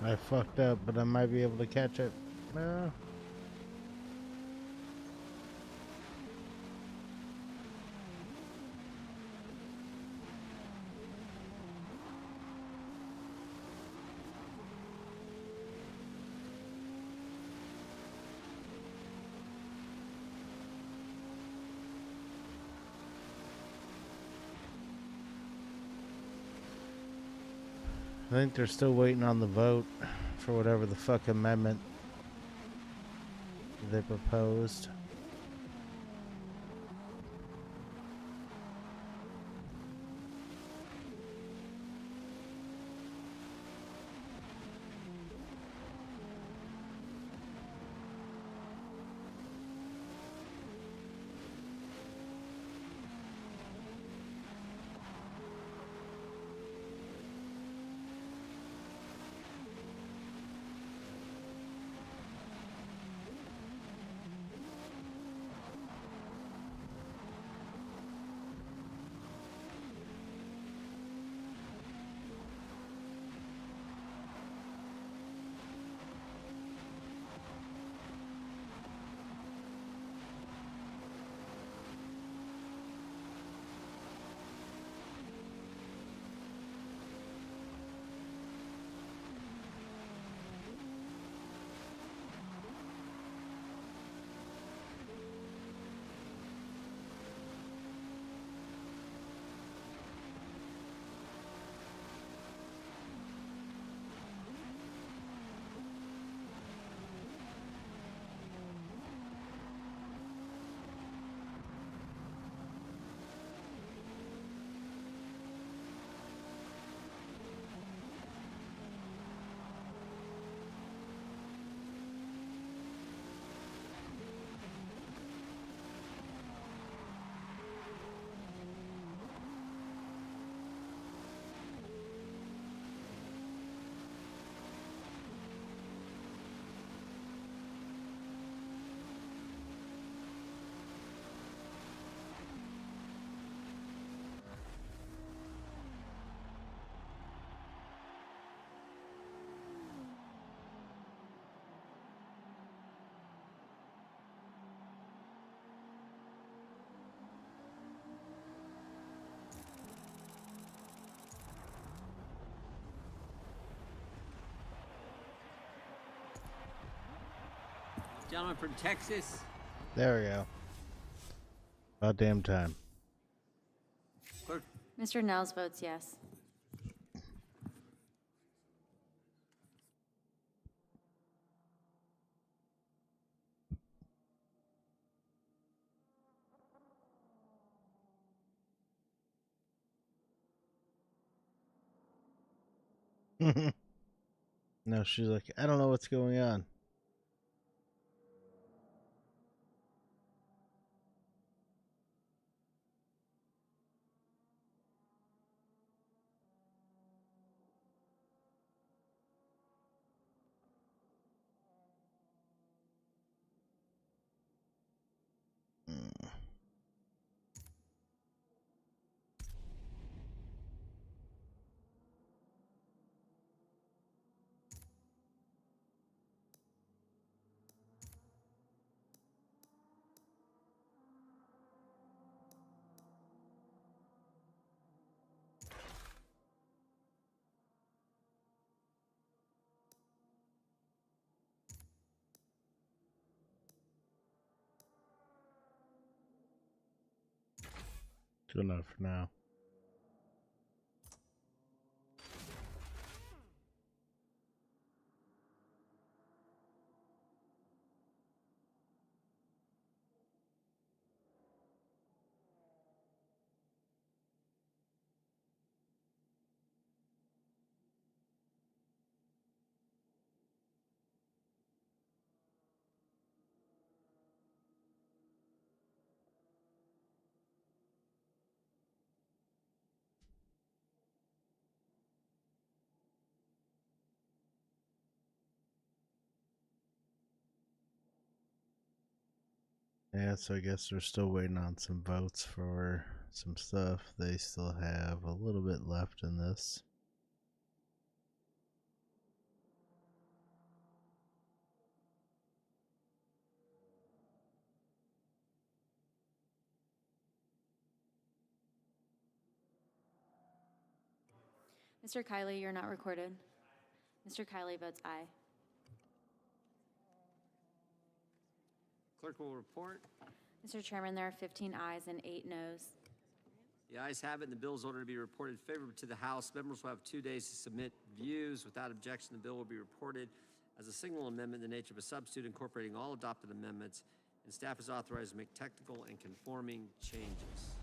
I fucked up, but I might be able to catch it. I think they're still waiting on the vote for whatever the fuck amendment they proposed. Gentleman from Texas. There we go. About damn time. Clerk, Mr. Nels votes yes. No, she's like, I don't know what's going on. Good enough for now. Yeah, so I guess we're still waiting on some votes for some stuff. They still have a little bit left in this. Mr. Kiley, you're not recorded. Mr. Kiley votes aye. clerk will report. Mr. Chairman, there are 15 ayes and 8 noes. The ayes have it, and the bill is ordered to be reported favorably to the House. Members will have 2 days to submit views. Without objection, the bill will be reported as a single amendment in the nature of a substitute incorporating all adopted amendments, and staff is authorized to make technical and conforming changes.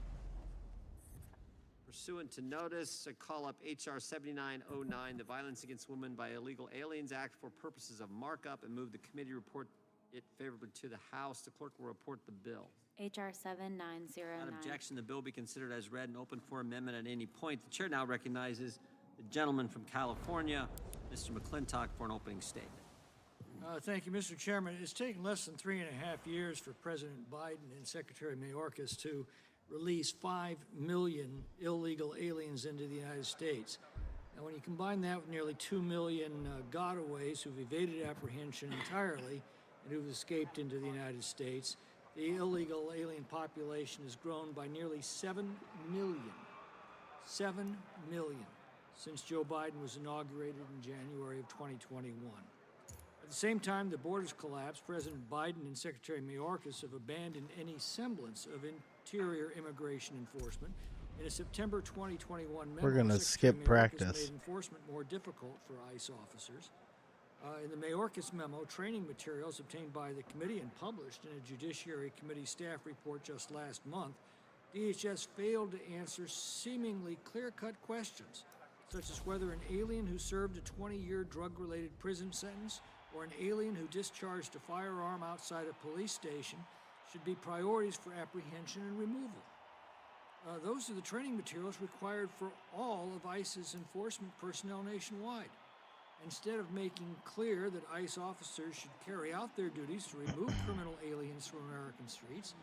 Pursuant to notice, I call up H.R. 7909, the Violence Against Women by Illegal Aliens Act, for purposes of markup, and move the committee report it favorably to the House. The clerk will report the bill. H.R. 7909. Without objection, the bill be considered as read and open for amendment at any point. The chair now recognizes the gentleman from California, Mr. McClintock, for an opening statement. Thank you, Mr. Chairman. It's taken less than 3.5 years for President Biden and Secretary Mayorkas to release 5 million illegal aliens into the United States. Now, when you combine that with nearly 2 million gotaways who've evaded apprehension entirely and who've escaped into the United States, the illegal alien population has grown by nearly 7 million. 7 million since Joe Biden was inaugurated in January of 2021. At the same time the borders collapsed, President Biden and Secretary Mayorkas have abandoned any semblance of interior immigration enforcement. In a September 2021 memo, We're gonna Secretary skip Mayorkas practice. made enforcement more difficult for ICE officers. In the Mayorkas memo, training materials obtained by the committee and published in a Judiciary Committee staff report just last month, DHS failed to answer seemingly clear-cut questions, such as whether an alien who served a 20-year drug-related prison sentence or an alien who discharged a firearm outside a police station should be priorities for apprehension and removal. Those are the training materials required for all of ICE's enforcement personnel nationwide. Instead of making clear that ICE officers should carry out their duties to remove criminal aliens from American streets,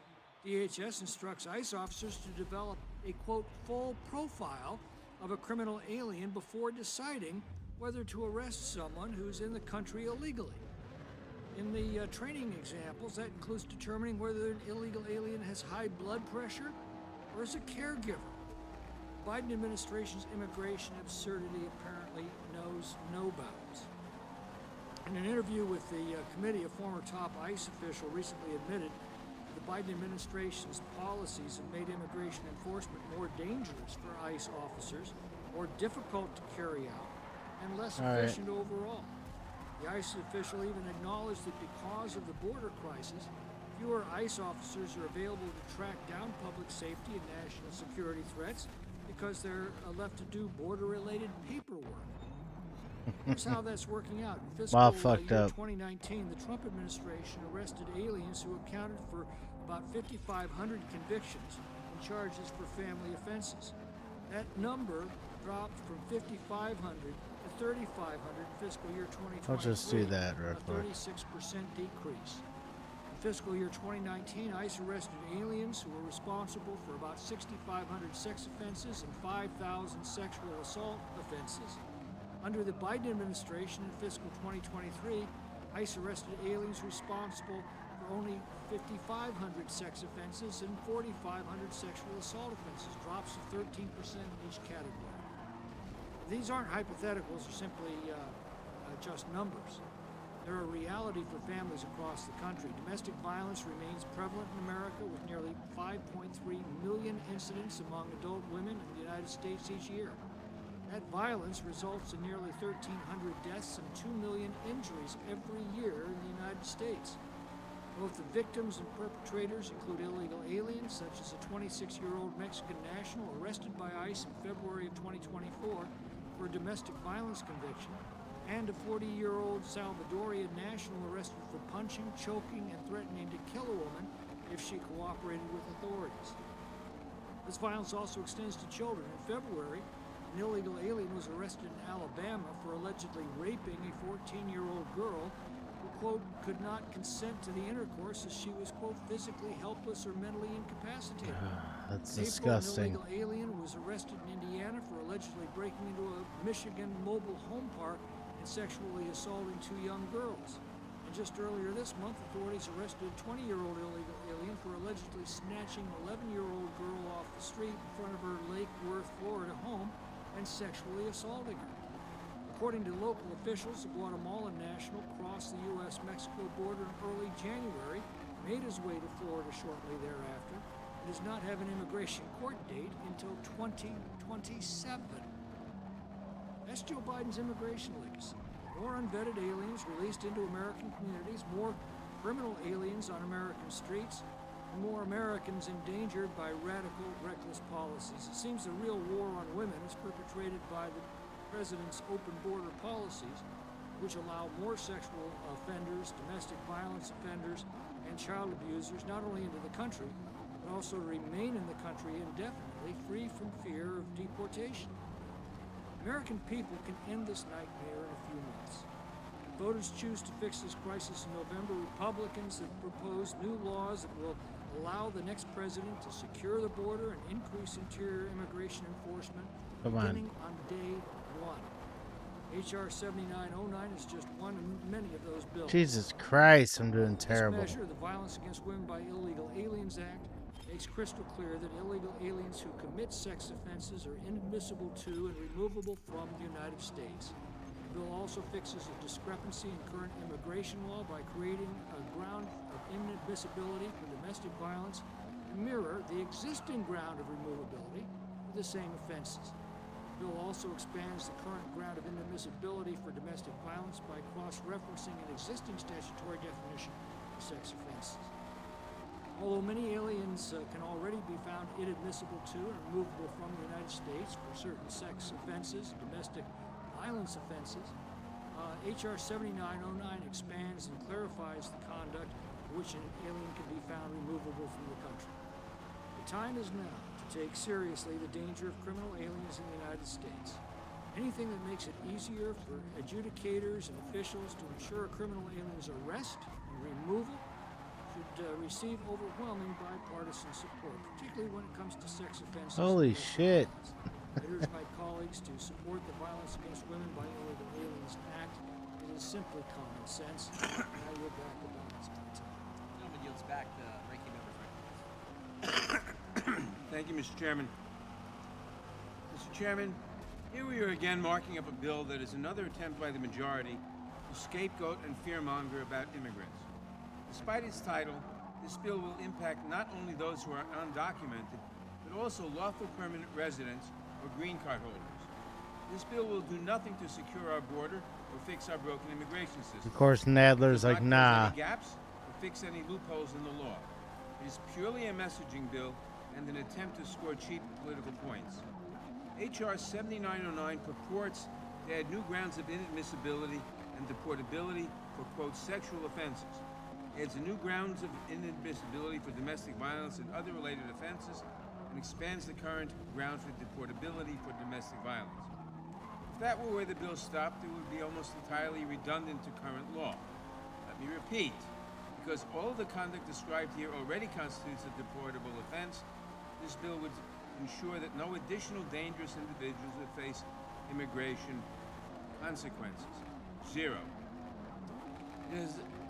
DHS instructs ICE officers to develop a, quote, full profile of a criminal alien before deciding whether to arrest someone who's in the country illegally. In the training examples, that includes determining whether an illegal alien has high blood pressure or is a caregiver. The Biden administration's immigration absurdity apparently knows no bounds. In an interview with the committee, a former top ICE official recently admitted the Biden administration's policies have made immigration enforcement more dangerous for ICE officers, more difficult to carry out, and less efficient overall. The ICE official even acknowledged that because of the border crisis, fewer ICE officers are available to track down public safety and national security threats because they're left to do border-related paperwork. Here's how that's working out. In fiscal fucked year up. 2019, the Trump administration arrested aliens who accounted for about 5,500 convictions and charges for family offenses. That number dropped from 5,500 to 3,500 in fiscal year 2023. I'll just do that real A quick. 36% decrease. In fiscal year 2019, ICE arrested aliens who were responsible for about 6,500 sex offenses and 5,000 sexual assault offenses. Under the Biden administration in fiscal 2023, ICE arrested aliens responsible for only 5,500 sex offenses and 4,500 sexual assault offenses, drops of 13% in each category. These aren't hypotheticals or simply just numbers. They're a reality for families across the country. Domestic violence remains prevalent in America, with nearly 5.3 million incidents among adult women in the United States each year. That violence results in nearly 1,300 deaths and 2 million injuries every year in the United States. Both the victims and perpetrators include illegal aliens, such as a 26-year-old Mexican national arrested by ICE in February of 2024 for a domestic violence conviction, and a 40-year-old Salvadorian national arrested for punching, choking, and threatening to kill a woman if she cooperated with authorities. This violence also extends to children. In February, an illegal alien was arrested in Alabama for allegedly raping a 14-year-old girl who, quote, could not consent to the intercourse as she was, quote, physically helpless or mentally incapacitated. That's In April, disgusting. an illegal alien was arrested in Indiana for allegedly breaking into a Michigan mobile home park and sexually assaulting 2 young girls. And just earlier this month, authorities arrested a 20-year-old illegal alien for allegedly snatching an 11-year-old girl off the street in front of her Lake Worth, Florida home and sexually assaulting her. According to local officials, the Guatemalan national crossed the U.S.-Mexico border in early January, made his way to Florida shortly thereafter, and does not have an immigration court date until 2027. That's Joe Biden's immigration legacy. More unvetted aliens released into American communities, more criminal aliens on American streets, and more Americans endangered by radical, reckless policies. It seems the real war on women is perpetrated by the president's open border policies, which allow more sexual offenders, domestic violence offenders, and child abusers not only into the country, but also to remain in the country indefinitely, free from fear of deportation. American people can end this nightmare in a few months. If voters choose to fix this crisis in November, Republicans have proposed new laws that will allow the next president to secure the border and increase interior immigration enforcement beginning on day one. H.R. 7909 is just one of many of those bills. Jesus Christ, I'm doing terrible. This measure, the Violence Against Women by Illegal Aliens Act, makes crystal clear that illegal aliens who commit sex offenses are inadmissible to and removable from the United States. The bill also fixes a discrepancy in current immigration law by creating a ground of inadmissibility for domestic violence and mirror the existing ground of removability for the same offenses. The bill also expands the current ground of inadmissibility for domestic violence by cross-referencing an existing statutory definition of sex offenses. Although many aliens can already be found inadmissible to and removable from the United States for certain sex offenses, domestic violence offenses, H.R. 7909 expands and clarifies the conduct for which an alien can be found removable from the country. The time is now to take seriously the danger of criminal aliens in the United States. Anything that makes it easier for adjudicators and officials to ensure a criminal alien's arrest and removal should receive overwhelming bipartisan support, particularly when it comes to sex offenses. Holy shit. I urge my colleagues to support the Violence Against Women by Illegal Aliens Act. It is simply common sense, and I yield back the balance of my time. Gentleman yields back the ranking member's recommendation. Thank you, Mr. Chairman. Mr. Chairman, here we are again marking up a bill that is another attempt by the majority to to scapegoat and fearmonger about immigrants. Despite its title, this bill will impact not only those who are undocumented, but also lawful permanent residents or green card holders. This bill will do nothing to secure our border or fix our broken immigration system. Of course, Nadler's It does like, not close nah. any gaps or fix any loopholes in the law. It is purely a messaging bill and an attempt to score cheap political points. H.R. 7909 purports to add new grounds of inadmissibility and deportability for, quote, sexual offenses. It adds new grounds of inadmissibility for domestic violence and other related offenses and expands the current ground for deportability for domestic violence. If that were where the bill stopped, it would be almost entirely redundant to current law. Let me repeat, because all of the conduct described here already constitutes a deportable offense, this bill would ensure that no additional dangerous individuals would face immigration consequences. Zero.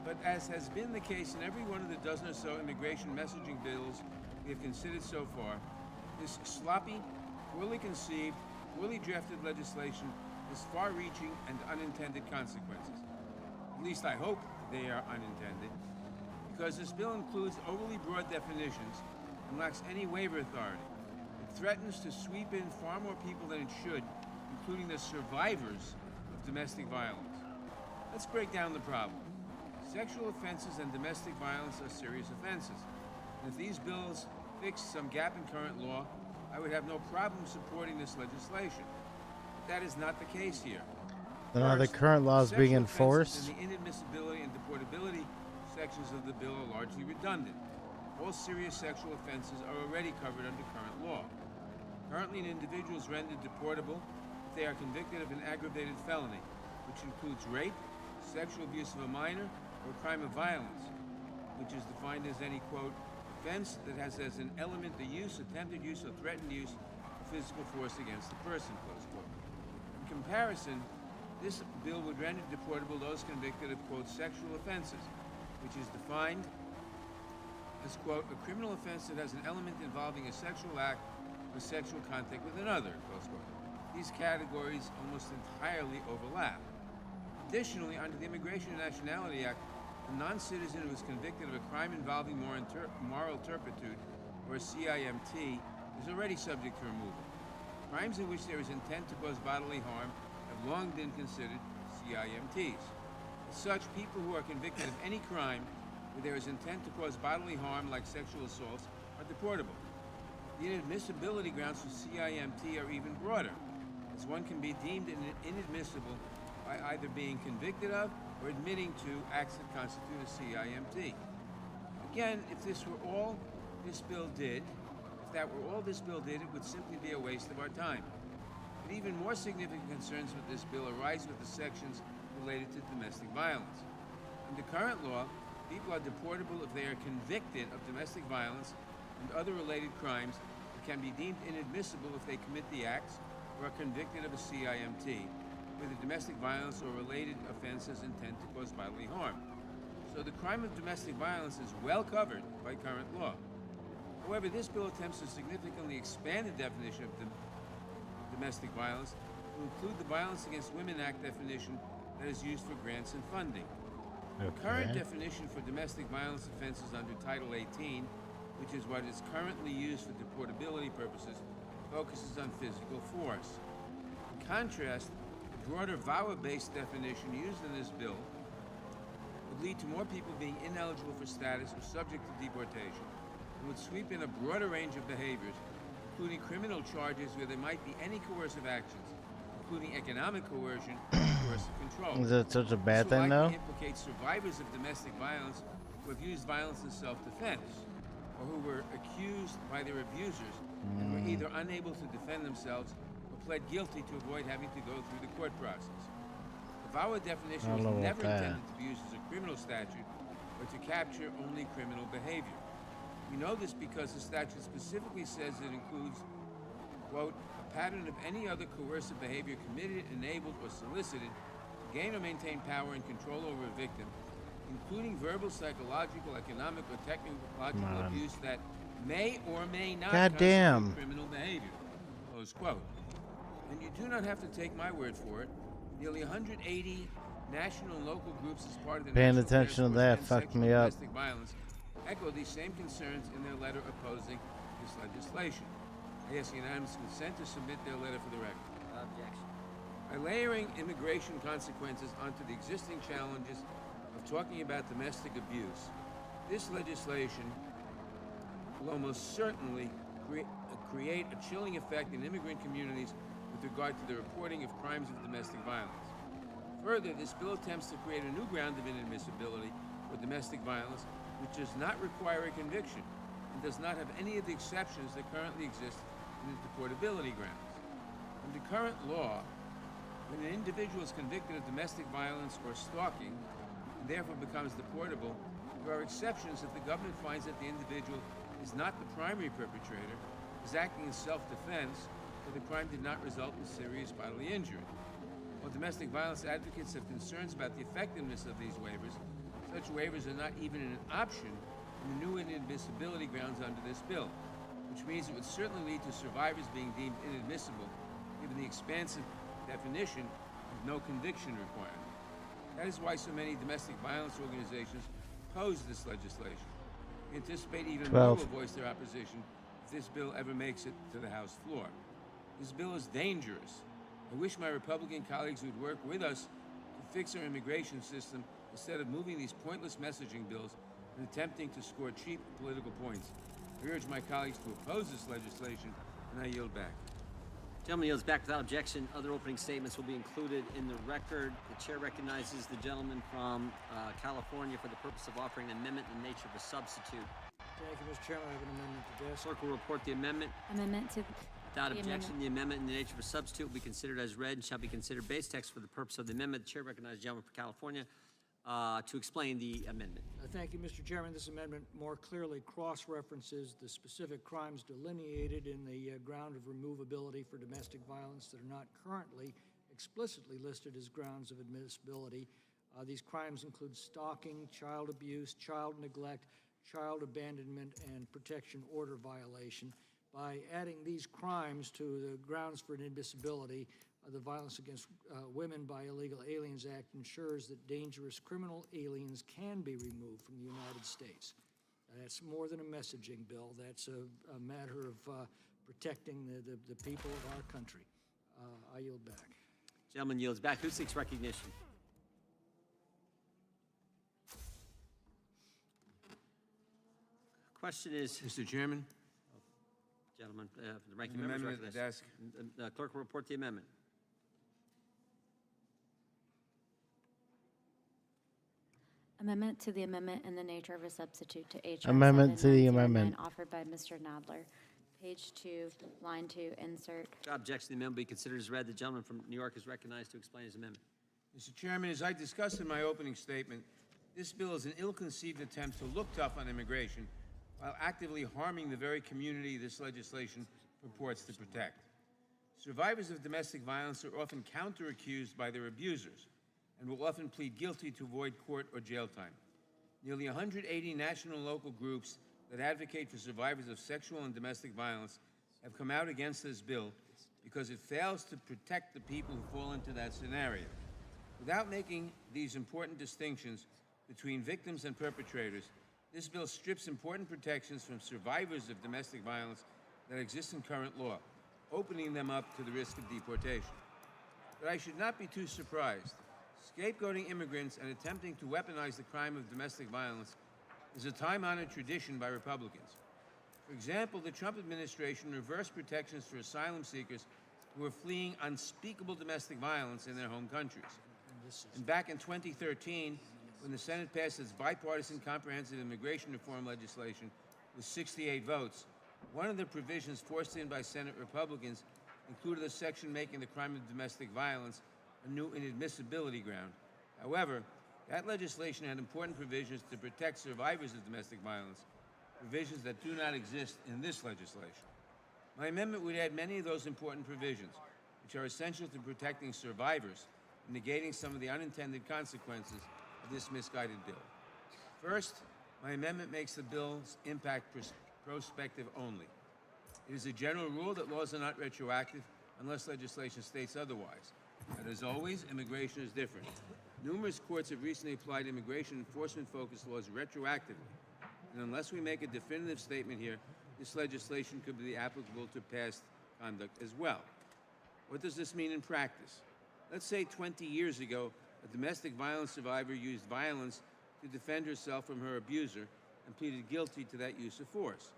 But as has been the case in every one of the dozen or so immigration messaging bills we have considered so far, this sloppy, poorly conceived, poorly drafted legislation has far-reaching and unintended consequences. At least I hope they are unintended, because this bill includes overly broad definitions and lacks any waiver authority. It threatens to sweep in far more people than it should, including the survivors of domestic violence. Let's break down the problem. Sexual offenses and domestic violence are serious offenses. And if these bills fix some gap in current law, I would have no problem supporting this legislation. But that is not the case here. Then are the First, current laws being sexual enforced? offenses and the inadmissibility and deportability sections of the bill are largely redundant. All serious sexual offenses are already covered under current law. Currently, an individual is rendered deportable if they are convicted of an aggravated felony, which includes rape, sexual abuse of a minor, or a crime of violence, which is defined as any, quote, offense that has as an element the use, attempted use, or threatened use of physical force against the person, close quote. In comparison, this bill would render deportable those convicted of, quote, sexual offenses, which is defined as, quote, a criminal offense that has an element involving a sexual act or sexual contact with another, close quote. These categories almost entirely overlap. Additionally, under the Immigration and Nationality Act, a non-citizen who is convicted of a crime involving moral turpitude, or CIMT, is already subject to removal. Crimes in which there is intent to cause bodily harm have long been considered CIMTs. As such, people who are convicted of any crime where there is intent to cause bodily harm, like sexual assaults, are deportable. The inadmissibility grounds for CIMT are even broader, as one can be deemed inadmissible by either being convicted of or admitting to acts that constitute a CIMT. Again, if that were all this bill did, it would simply be a waste of our time. But even more significant concerns with this bill arise with the sections related to domestic violence. Under current law, people are deportable if they are convicted of domestic violence and other related crimes that can be deemed inadmissible if they commit the acts or are convicted of a CIMT, where the domestic violence or related offense has intent to cause bodily harm. So the crime of domestic violence is well covered by current law. However, this bill attempts to significantly expand the definition of domestic violence to include the Violence Against Women Act definition that is used for grants and funding. The current definition for domestic violence offenses under Title 18, which is what is currently used for deportability purposes, focuses on physical force. In contrast, the broader VAWA-based definition used in this bill would lead to more people being ineligible for status or subject to deportation, and would sweep in a broader range of behaviors, including criminal charges where there might be any coercive actions, including economic coercion and coercive control. Is that such a bad This will thing, though? likely implicate survivors of domestic violence who have used violence in self-defense, or who were accused by their abusers and were either unable to defend themselves or pled guilty to avoid having to go through the court process. The VAWA definition I was don't know about never that. intended to be used as a criminal statute or to capture only criminal behavior. We know this because the statute specifically says it includes, quote, a pattern of any other coercive behavior committed, enabled, or solicited to gain or maintain power and control over a victim, including verbal, psychological, economic, or technological abuse that may or may not Goddamn. constitute criminal behavior, close quote. And you do not have to take my word for it. Nearly 180 national and local groups as part of the Paying National attention to Task Force that Against fucked Sexual me and up. Domestic violence echo these same concerns in their letter opposing this legislation. I ask unanimous consent to submit their letter for the record. Objection. By layering immigration consequences onto the existing challenges of talking about domestic abuse, this legislation will almost certainly create a chilling effect in immigrant communities with regard to the reporting of crimes of domestic violence. Further, this bill attempts to create a new ground of inadmissibility for domestic violence, which does not require a conviction and does not have any of the exceptions that currently exist in the deportability grounds. Under current law, when an individual is convicted of domestic violence or stalking, and therefore becomes deportable, there are exceptions if the government finds that the individual is not the primary perpetrator, is acting in self-defense, or the crime did not result in serious bodily injury. While domestic violence advocates have concerns about the effectiveness of these waivers, such waivers are not even an option in the new inadmissibility grounds under this bill, which means it would certainly lead to survivors being deemed inadmissible, given the expansive definition of no conviction requirement. That is why so many domestic violence organizations oppose this legislation. We anticipate even more will voice their opposition if this bill ever makes it to the House floor. This bill is dangerous. I wish my Republican colleagues would work with us to fix our immigration system instead of moving these pointless messaging bills and attempting to score cheap political points. I urge my colleagues to oppose this legislation, and I yield back. Gentleman yields back without objection. Other opening statements will be included in the record. The chair recognizes the gentleman from California for the purpose of offering an amendment in the nature of a substitute. Thank you, Mr. Chairman. I have an amendment to this. Clerk will report the amendment. Amendment to Without the objection, amendment. the amendment in the nature of a substitute will be considered as read and shall be considered base text for the purpose of the amendment. The chair recognizes the gentleman from California to explain the amendment. Thank you, Mr. Chairman. This amendment more clearly cross-references the specific crimes delineated in the ground of removability for domestic violence that are not currently explicitly listed as grounds of admissibility. These crimes include stalking, child abuse, child neglect, child abandonment, and protection order violation. By adding these crimes to the grounds for inadmissibility, the Violence Against Women by Illegal Aliens Act ensures that dangerous criminal aliens can be removed from the United States. That's more than a messaging bill. That's a matter of protecting the people of our country. I yield back. Gentleman yields back. Who seeks recognition? Question is, Mr. Chairman, gentleman, the ranking An member is amendment at the recognized. desk. The clerk will report the amendment. Amendment to the amendment in the nature of a substitute to H.R. Amendment to the 7909, amendment. offered by Mr. Nadler. Page 2, line 2, insert. Without objection, the amendment will be considered as read. The gentleman from New York is recognized to explain his amendment. Mr. Chairman, as I discussed in my opening statement, this bill is an ill-conceived attempt to look tough on immigration while actively harming the very community this legislation purports to protect. Survivors of domestic violence are often counter-accused by their abusers and will often plead guilty to avoid court or jail time. Nearly 180 national and local groups that advocate for survivors of sexual and domestic violence have come out against this bill because it fails to protect the people who fall into that scenario. Without making these important distinctions between victims and perpetrators, this bill strips important protections from survivors of domestic violence that exist in current law, opening them up to the risk of deportation. But I should not be too surprised. Scapegoating immigrants and attempting to weaponize the crime of domestic violence is a time-honored tradition by Republicans. For example, the Trump administration reversed protections for asylum seekers who were fleeing unspeakable domestic violence in their home countries. And back in 2013, when the Senate passed its bipartisan comprehensive immigration reform legislation with 68 votes, one of the provisions forced in by Senate Republicans included a section making the crime of domestic violence a new inadmissibility ground. However, that legislation had important provisions to protect survivors of domestic violence, provisions that do not exist in this legislation. My amendment would add many of those important provisions, which are essential to protecting survivors and negating some of the unintended consequences of this misguided bill. First, my amendment makes the bill's impact prospective only. It is a general rule that laws are not retroactive unless legislation states otherwise. But as always, immigration is different. Numerous courts have recently applied immigration enforcement-focused laws retroactively, and unless we make a definitive statement here, this legislation could be applicable to past conduct as well. What does this mean in practice? Let's say 20 years ago, a domestic violence survivor used violence to defend herself from her abuser and pleaded guilty to that use of force.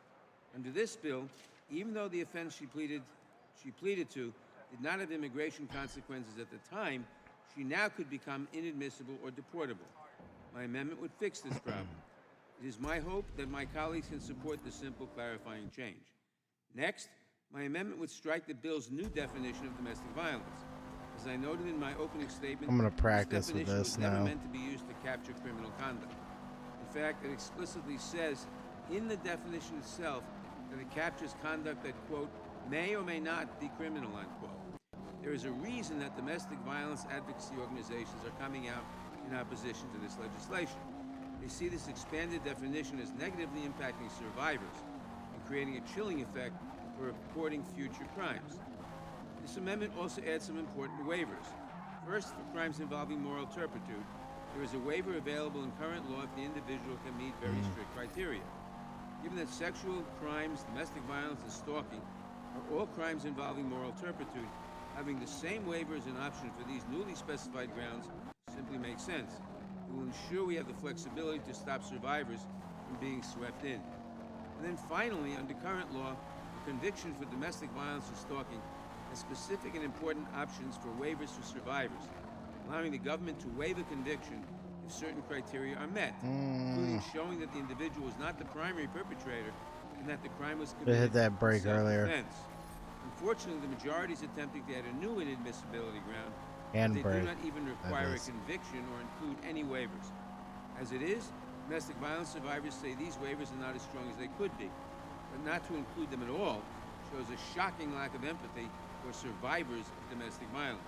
Under this bill, even though the offense she pleaded to did not have immigration consequences at the time, she now could become inadmissible or deportable. My amendment would fix this problem. It is my hope that my colleagues can support this simple clarifying change. Next, my amendment would strike the bill's new definition of domestic violence. As I noted in my opening statement, I'm gonna practice with definition this was never now. meant to be used to capture criminal conduct. In fact, it explicitly says in the definition itself that it captures conduct that, quote, may or may not be criminal, unquote. There is a reason that domestic violence advocacy organizations are coming out in opposition to this legislation. They see this expanded definition as negatively impacting survivors and creating a chilling effect for reporting future crimes. This amendment also adds some important waivers. First, for crimes involving moral turpitude, there is a waiver available in current law if the individual can meet very strict criteria. Given that sexual crimes, domestic violence, and stalking are all crimes involving moral turpitude, having the same waiver as an option for these newly specified grounds simply makes sense. It will ensure we have the flexibility to stop survivors from being swept in. And then finally, under current law, a conviction for domestic violence or stalking has specific and important options for waivers for survivors, allowing the government to waive a conviction if certain criteria are met, including showing that the individual was not the primary perpetrator and that the crime was They committed hit that break in earlier. self-defense. Unfortunately, the majority is attempting to add a new inadmissibility ground. And They break, do not even that require a is. conviction or include any waivers. As it is, domestic violence survivors say these waivers are not as strong as they could be. But not to include them at all shows a shocking lack of empathy for survivors of domestic violence.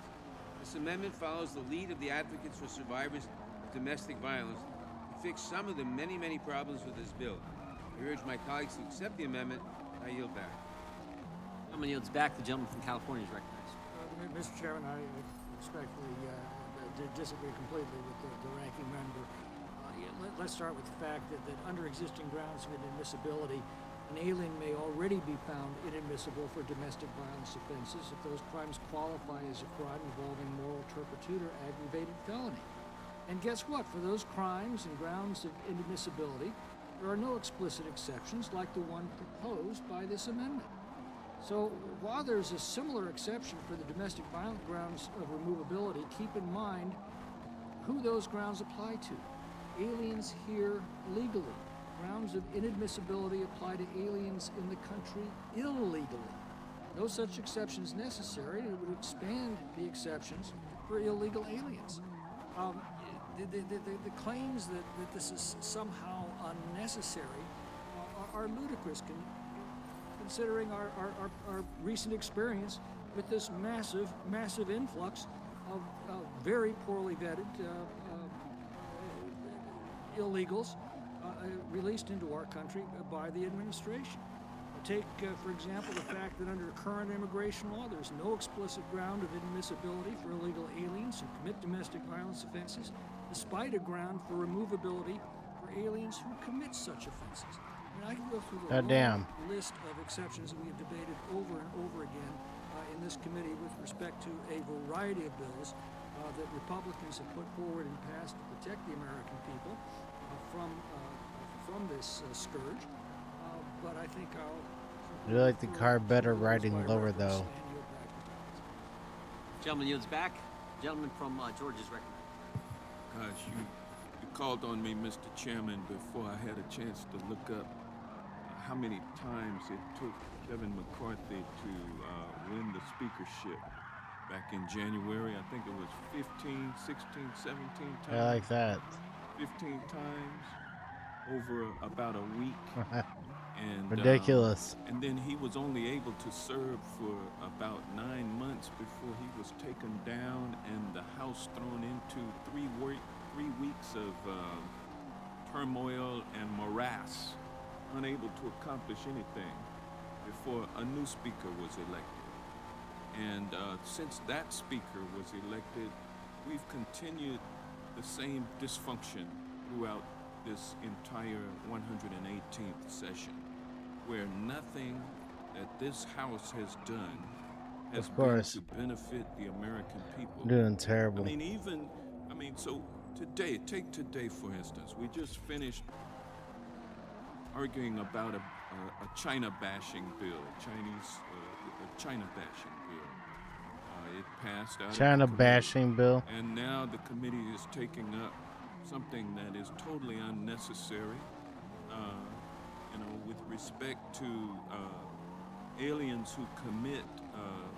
This amendment follows the lead of the advocates for survivors of domestic violence to fix some of the many, many problems with this bill. I urge my colleagues to accept the amendment. I yield back. Gentleman yields back. The gentleman from California is recognized. Mr. Chairman, I respectfully disagree completely with the ranking member. Let's start with the fact that under existing grounds of inadmissibility, an alien may already be found inadmissible for domestic violence offenses if those crimes qualify as a crime involving moral turpitude or aggravated felony. And guess what? For those crimes and grounds of inadmissibility, there are no explicit exceptions like the one proposed by this amendment. So while there's a similar exception for the domestic violence grounds of removability, keep in mind who those grounds apply to. Aliens here legally. Grounds of inadmissibility apply to aliens in the country illegally. No such exceptions necessary. It would expand the exceptions for illegal aliens. The claims that this is somehow unnecessary are ludicrous, considering our recent experience with this massive influx of very poorly vetted illegals released into our country by the administration. Take, for example, the fact that under current immigration law, there's no explicit ground of inadmissibility for illegal aliens who commit domestic violence offenses, despite a ground for removability for aliens who commit such offenses. I can go through the long list of exceptions that we have debated over and over again in this committee with respect to a variety of bills that Republicans have put forward and passed to protect the American people from this scourge. But I think I'll... You like the car better riding lower, though. Gentleman yields back. Gentleman from Georgia is recognized. Gosh, you called on me, Mr. Chairman, before I had a chance to look up how many times it took Kevin McCarthy to win the speakership. Back in January, I think it was 15, 16, 17 times. I like that. 15 times over about a week. And, ridiculous. And then he was only able to serve for about 9 months before he was taken down and the House thrown into 3 weeks of turmoil and morass, unable to accomplish anything before a new speaker was elected. And since that speaker was elected, we've continued the same dysfunction throughout this entire 118th session, where nothing that this House has done has Of been course. to benefit the American people. Doing terrible. So today, take today for instance. We just finished arguing about a China bashing bill, a China bashing bill. It passed out of the China committee, bashing bill. and now the committee is taking up something that is totally unnecessary. With respect to aliens who commit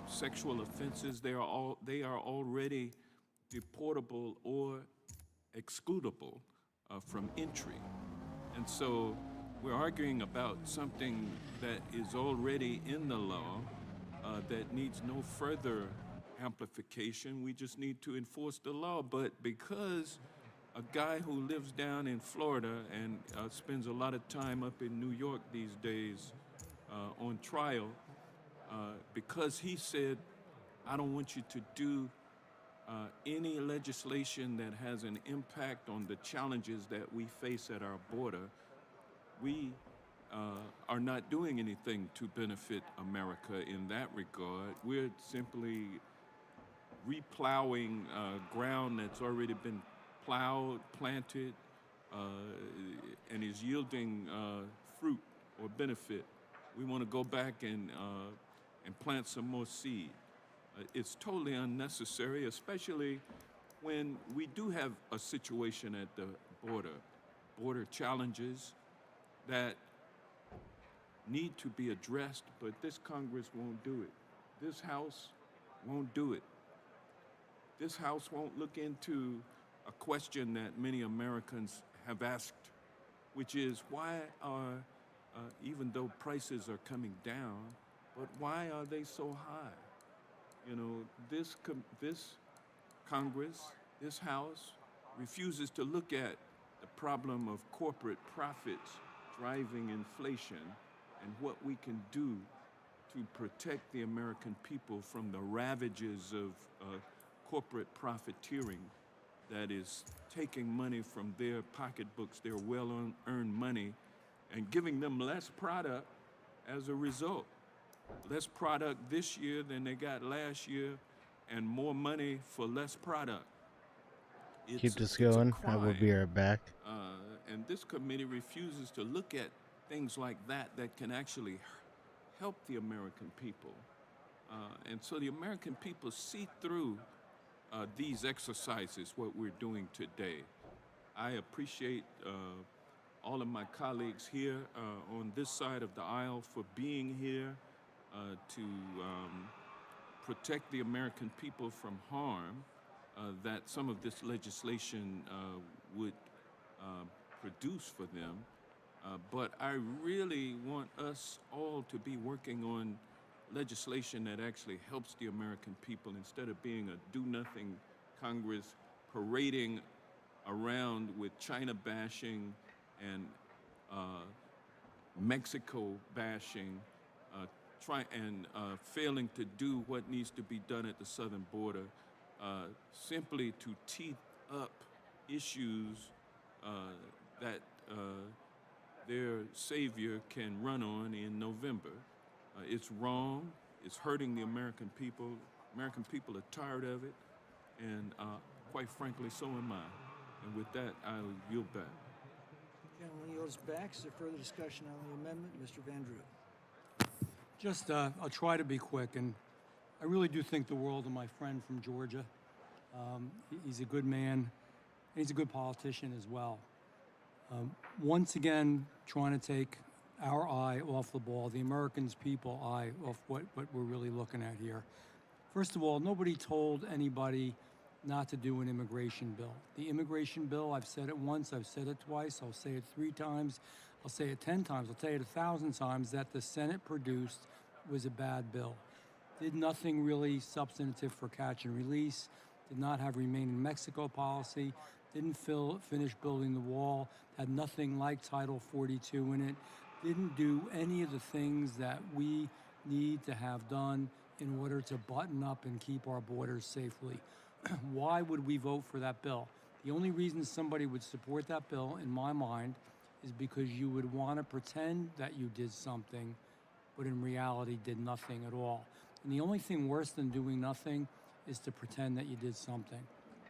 sexual offenses, they are already deportable or excludable from entry. And so we're arguing about something that is already in the law that needs no further amplification. We just need to enforce the law. But because a guy who lives down in Florida and spends a lot of time up in New York these days on trial, because he said, I don't want you to do any legislation that has an impact on the challenges that we face at our border, we are not doing anything to benefit America in that regard. We're simply replowing ground that's already been plowed, planted, and is yielding fruit or benefit. We want to go back and plant some more seed. It's totally unnecessary, especially when we do have a situation at the border challenges that need to be addressed, but this Congress won't do it. This House won't do it. This House won't look into a question that many Americans have asked, which is why are, even though prices are coming down, but why are they so high? This Congress, this House, refuses to look at the problem of corporate profits driving inflation and what we can do to protect the American people from the ravages of corporate profiteering that is taking money from their pocketbooks, their well-earned money, and giving them less product as a result. Less product this year than they got last year, and more money for less product. Keep this going. I will be right back. And this committee refuses to look at things like that can actually help the American people. And so the American people see through these exercises, what we're doing today. I appreciate all of my colleagues here on this side of the aisle for being here to protect the American people from harm that some of this legislation would produce for them. But I really want us all to be working on legislation that actually helps the American people instead of being a do-nothing Congress parading around with China bashing and Mexico bashing, failing to do what needs to be done at the southern border, simply to teeth up issues that their savior can run on in November. It's wrong. It's hurting the American people. American people are tired of it, and quite frankly, so am I. And with that, I'll yield back. Gentleman yields back. Is there further discussion on the amendment? Mr. Van Drew. I'll try to be quick, and I really do think the world of my friend from Georgia. He's a good man, and he's a good politician as well. Once again, trying to take our eye off the ball, the Americans' people eye off what we're really looking at here. First of all, nobody told anybody not to do an immigration bill. The immigration bill, I've said it once, I've said it twice, I'll say it 3 times, I'll say it 10 times, I'll tell it 1,000 times, that the Senate produced was a bad bill. Did nothing really substantive for catch and release, did not have remain in Mexico policy, didn't finish building the wall, had nothing like Title 42 in it, didn't do any of the things that we need to have done in order to button up and keep our borders safely. Why would we vote for that bill? The only reason somebody would support that bill, in my mind, is because you would want to pretend that you did something, but in reality did nothing at all. And the only thing worse than doing nothing is to pretend that you did something.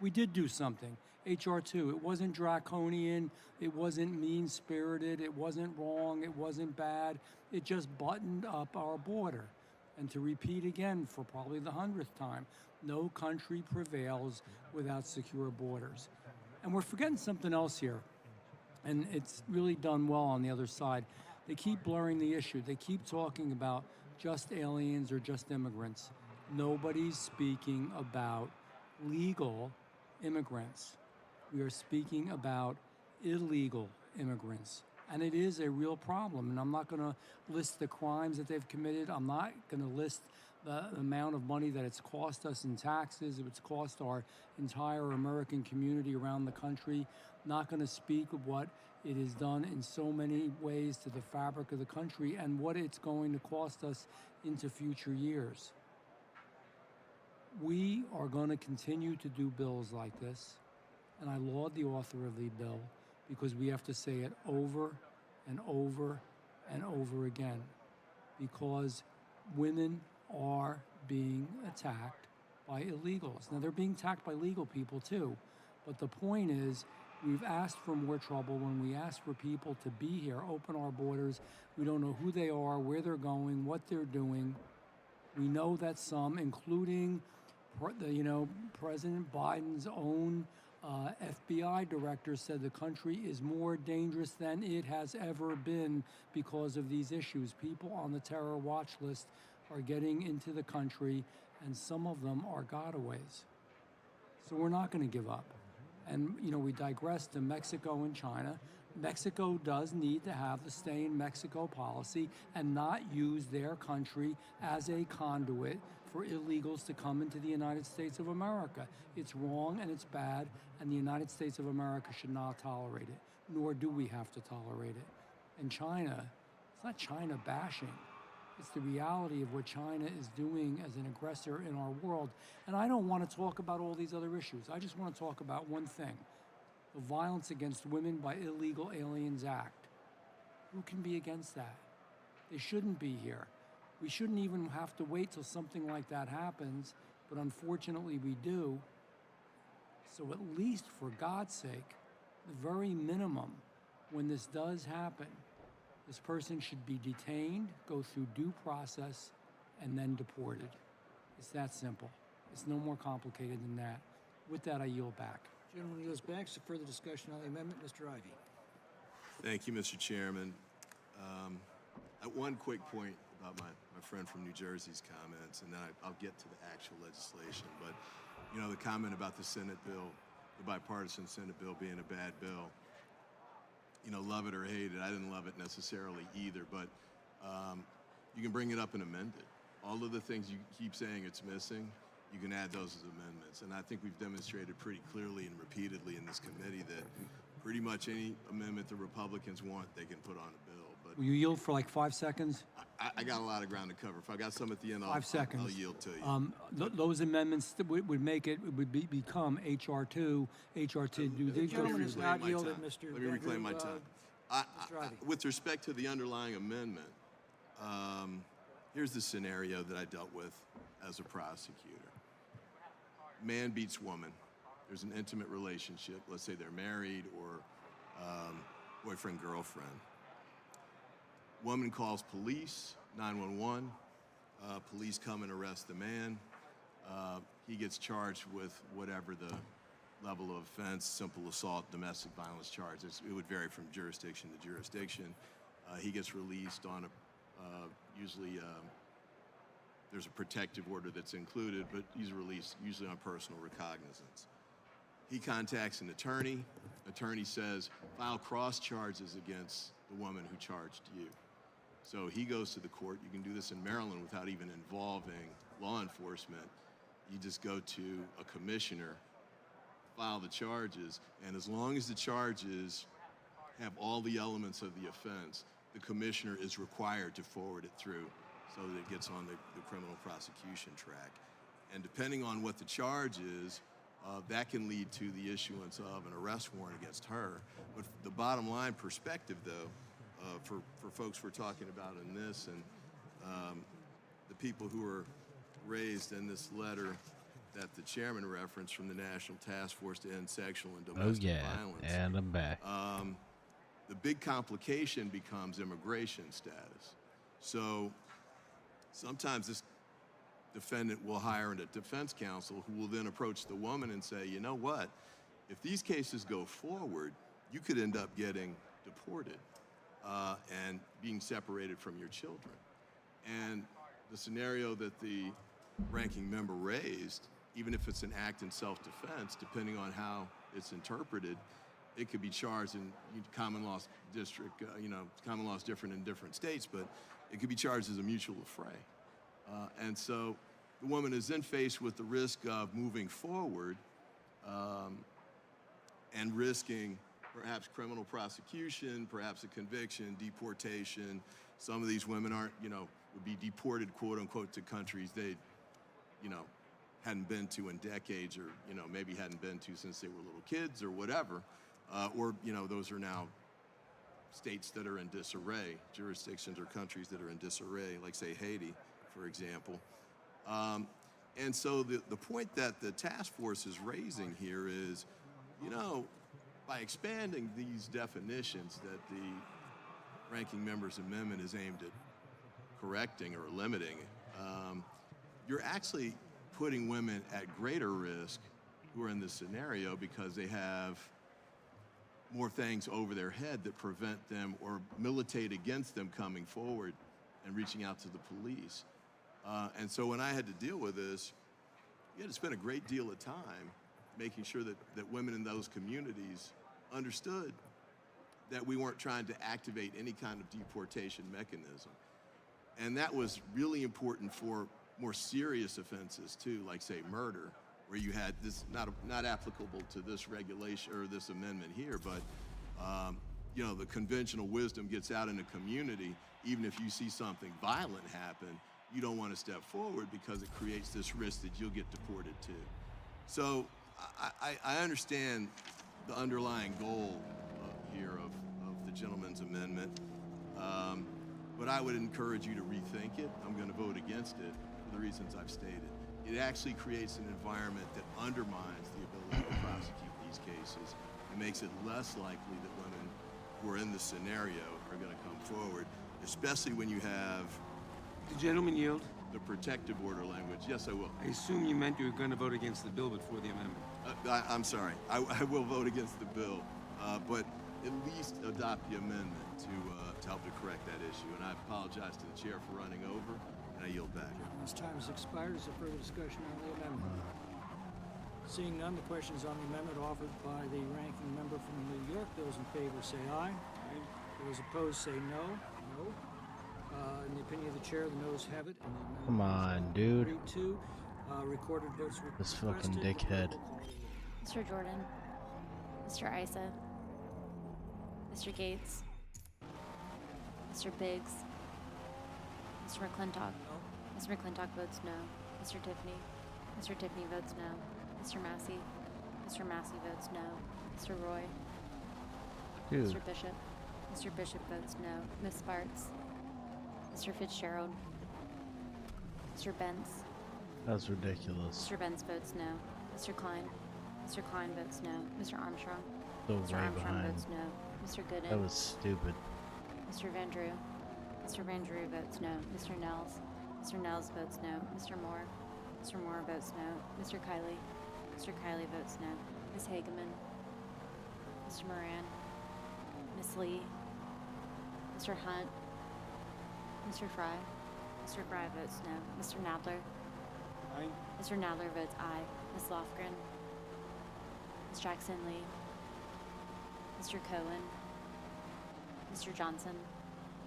We did do something. HR 2, it wasn't draconian, it wasn't mean-spirited, it wasn't wrong, it wasn't bad. It just buttoned up our border. And to repeat again for probably the 100th time, no country prevails without secure borders. And we're forgetting something else here, and it's really done well on the other side. They keep blurring the issue. They keep talking about just aliens or just immigrants. Nobody's speaking about legal immigrants. We are speaking about illegal immigrants. And it is a real problem. And I'm not going to list the crimes that they've committed. I'm not going to list the amount of money that it's cost us in taxes. It's cost our entire American community around the country. Not going to speak of what it has done in so many ways to the fabric of the country and what it's going to cost us into future years. We are going to continue to do bills like this, and I laud the author of the bill because we have to say it over and over and over again, because women are being attacked by illegals. Now, they're being attacked by legal people too, but the point is, we've asked for more trouble when we ask for people to be here, open our borders. We don't know who they are, where they're going, what they're doing. We know that some, including President Biden's own FBI director, said the country is more dangerous than it has ever been because of these issues. People on the terror watch list are getting into the country, and some of them are gotaways. So we're not going to give up. And, we digress to Mexico and China. Mexico does need to have the stay in Mexico policy and not use their country as a conduit for illegals to come into the United States of America. It's wrong and it's bad, and the United States of America should not tolerate it, nor do we have to tolerate it. And China, it's not China bashing. It's the reality of what China is doing as an aggressor in our world. And I don't want to talk about all these other issues. I just want to talk about one thing: the Violence Against Women by Illegal Aliens Act. Who can be against that? They shouldn't be here. We shouldn't even have to wait till something like that happens, but unfortunately we do. So at least, for God's sake, the very minimum, when this does happen, this person should be detained, go through due process, and then deported. It's that simple. It's no more complicated than that. With that, I yield back. Gentleman yields back. So further discussion on the amendment, Mr. Ivey. Thank you, Mr. Chairman. At one quick point about my friend from New Jersey's comments, and then I'll get to the actual legislation. But, the comment about the Senate bill, the bipartisan Senate bill being a bad bill, love it or hate it. I didn't love it necessarily either, but you can bring it up and amend it. All of the things you keep saying it's missing, you can add those as amendments. And I think we've demonstrated pretty clearly and repeatedly in this committee that pretty much any amendment the Republicans want, they can put on a bill. But Will you yield for like 5 seconds? I got a lot of ground to cover. If I got some at the end, 5 seconds. I'll yield to you. Those amendments that would make it would become HR 2, HR 2. The gentleman has not my yielded, time. Mr. Let me reclaim my time. Mr. Ivey. With respect to the underlying amendment, here's the scenario that I dealt with as a prosecutor. Man beats woman. There's an intimate relationship. Let's say they're married or boyfriend, girlfriend. Woman calls police, 911. Police come and arrest the man. He gets charged with whatever the level of offense, simple assault, domestic violence charges. It would vary from jurisdiction to jurisdiction. He gets released on usually there's a protective order that's included, but he's released usually on personal recognizance. He contacts an attorney. Attorney says, file cross charges against the woman who charged you. So he goes to the court. You can do this in Maryland without even involving law enforcement. You just go to a commissioner, file the charges, and as long as the charges have all the elements of the offense, the commissioner is required to forward it through so that it gets on the criminal prosecution track. And depending on what the charge is, that can lead to the issuance of an arrest warrant against her. But the bottom line perspective, though, for folks we're talking about in this and the people who are raised in this letter that the chairman referenced from the National Task Force to End Sexual and Domestic Violence. And I'm back. The big complication becomes immigration status. So sometimes this defendant will hire a defense counsel who will then approach the woman and say, you know what, if these cases go forward, you could end up getting deported and being separated from your children. And the scenario that the ranking member raised, even if it's an act in self-defense, depending on how it's interpreted, it could be charged in common law district, common law is different in different states, but it could be charged as a mutual affray. And so the woman is then faced with the risk of moving forward and risking perhaps criminal prosecution, perhaps a conviction, deportation. Some of these women would be deported, quote unquote, to countries they, hadn't been to in decades or, maybe hadn't been to since they were little kids or whatever. Or those are now states that are in disarray, jurisdictions or countries that are in disarray, like say Haiti, for example. And so the point that the task force is raising here is, by expanding these definitions that the ranking member's amendment is aimed at correcting or limiting, you're actually putting women at greater risk who are in this scenario because they have more things over their head that prevent them or militate against them coming forward and reaching out to the police. And so when I had to deal with this, you had to spend a great deal of time making sure that women in those communities understood that we weren't trying to activate any kind of deportation mechanism. And that was really important for more serious offenses too, like say murder, where you had this, not applicable to this regulation or this amendment here, but the conventional wisdom gets out in the community. Even if you see something violent happen, you don't want to step forward because it creates this risk that you'll get deported too. So I understand the underlying goal here of the gentleman's amendment, but I would encourage you to rethink it. I'm going to vote against it for the reasons I've stated. It actually creates an environment that undermines the ability to prosecute these cases and makes it less likely that women who are in this scenario are going to come forward, especially when you have The gentleman yield. the protective order language. Yes, I will. I assume you meant you were going to vote against the bill before the amendment. I'm sorry. I will vote against the bill, but at least adopt the amendment to help to correct that issue. And I apologize to the chair for running over, and I yield back. This time has expired. Is there further discussion on the amendment? Seeing none, the question is on the amendment offered by the ranking member from New York. Those in favor say aye. Those opposed say no. No. In the opinion of the chair, the noes have it. And the amendment Come on, dude. 3-2. Recorded votes This fucking requested. dickhead. Mr. Jordan, Mr. Isa, Mr. Gates, Mr. Biggs, Mr. McClintock. Mr. McClintock votes no. Mr. Tiffany. Mr. Tiffany votes no. Mr. Massey. Mr. Massey votes no. Mr. Roy. Dude. Mr. Bishop. Mr. Bishop votes no. Ms. Sparks. Mr. Fitzgerald. Mr. Benz. That's ridiculous. Mr. Benz votes no. Mr. Klein. Mr. Klein votes no. Mr. Armstrong. So Mr. right Armstrong behind. votes no. Mr. Gooden. That was stupid. Mr. Van Drew. Mr. Van Drew votes no. Mr. Nels. Mr. Nels votes no. Mr. Moore. Mr. Moore votes no. Mr. Kiley. Mr. Kiley votes no. Ms. Hageman. Mr. Moran. Ms. Lee. Mr. Hunt. Mr. Fry. Mr. Fry votes no. Mr. Nadler. Aye. Mr. Nadler votes aye. Ms. Lofgren. Ms. Jackson Lee. Mr. Cohen. Mr. Johnson.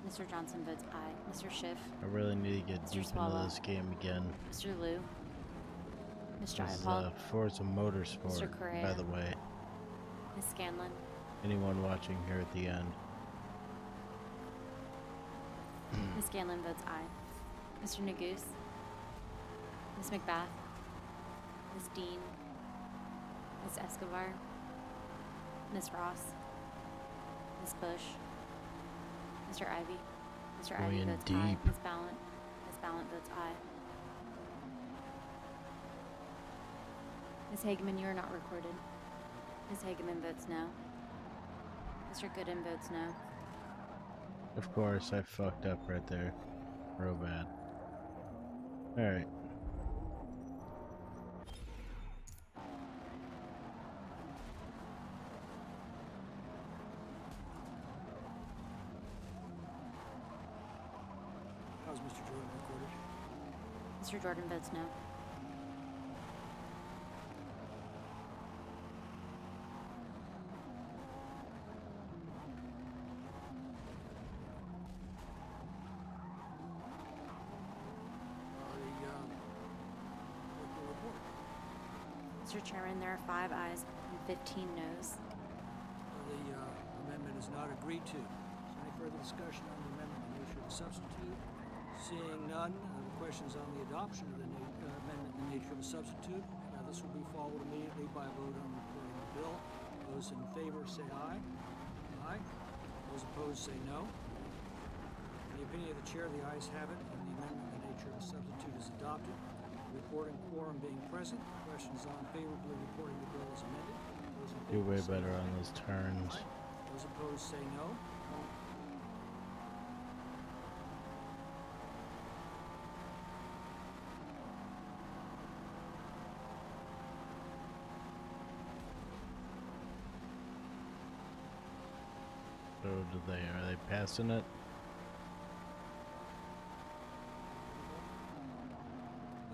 Mr. Johnson votes aye. Mr. Schiff. I really need to get Mr. deep Swallow. into this game again. Mr. Liu. Ms. This is Jayapal. Forza Motorsport, Mr. Correa. by the way. Ms. Scanlon. Anyone watching here at the end. Ms. Scanlon votes aye. Mr. Neguse. Ms. McBath. Ms. Dean. Ms. Escobar, Ms. Ross, Ms. Bush, Mr. Ivy. Mr. Ivy Going votes aye. deep. Ms. Ballant. Ms. Ballant votes aye. Ms. Hageman, you are not recorded. Ms. Hageman votes no. Mr. Gooden votes no. Of course, I fucked up right there. Real bad. Alright. How's Mr. Jordan recorded? Mr. Jordan votes no. The report. Mr. Chairman, there are 5 ayes and 15 noes. The amendment is not agreed to. Is there any further discussion on the amendment in the nature of the substitute? Seeing none, the questions on the adoption of the amendment in the nature of a substitute. This will be followed immediately by a vote on reporting the bill. Those in favor say aye. Aye. Those opposed say no. In the opinion of the chair, the ayes have it, and the amendment in the nature of a substitute is adopted. Reporting quorum being present, questions on favorably reporting the bill as amended. Those in Do favor way say better aye. on those turns. Aye. Those opposed say no. So are they passing it?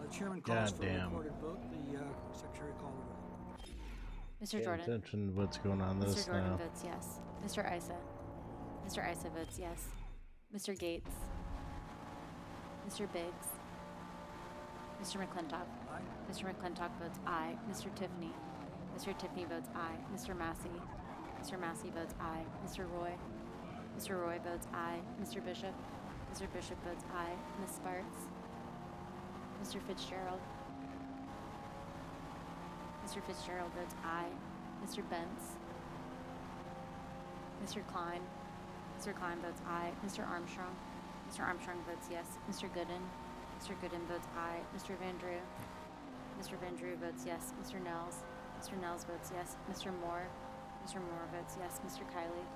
The chairman calls for a Goddamn. recorded vote. The secretary call the roll. Mr. Pay Jordan. attention to what's going on Mr. this Jordan now. votes yes. Mr. Isa. Mr. Isa votes yes. Mr. Gates. Mr. Biggs. Mr. McClintock. Aye. Mr. McClintock votes aye. Mr. Tiffany. Mr. Tiffany votes aye. Mr. Massey. Mr. Massey votes aye. Mr. Roy. Mr. Roy votes aye. Mr. Bishop. Mr. Bishop votes aye. Ms. Sparks. Mr. Fitzgerald. Mr. Fitzgerald votes aye. Mr. Bentz. Mr. Klein. Mr. Klein votes aye. Mr. Armstrong. Mr. Armstrong votes yes. Mr. Gooden. Mr. Gooden votes aye. Mr. Van Drew. Mr. Van Drew votes yes. Mr. Nels. Mr. Nels votes yes. Mr. Moore. Mr. Moore votes yes. Mr. Kiley.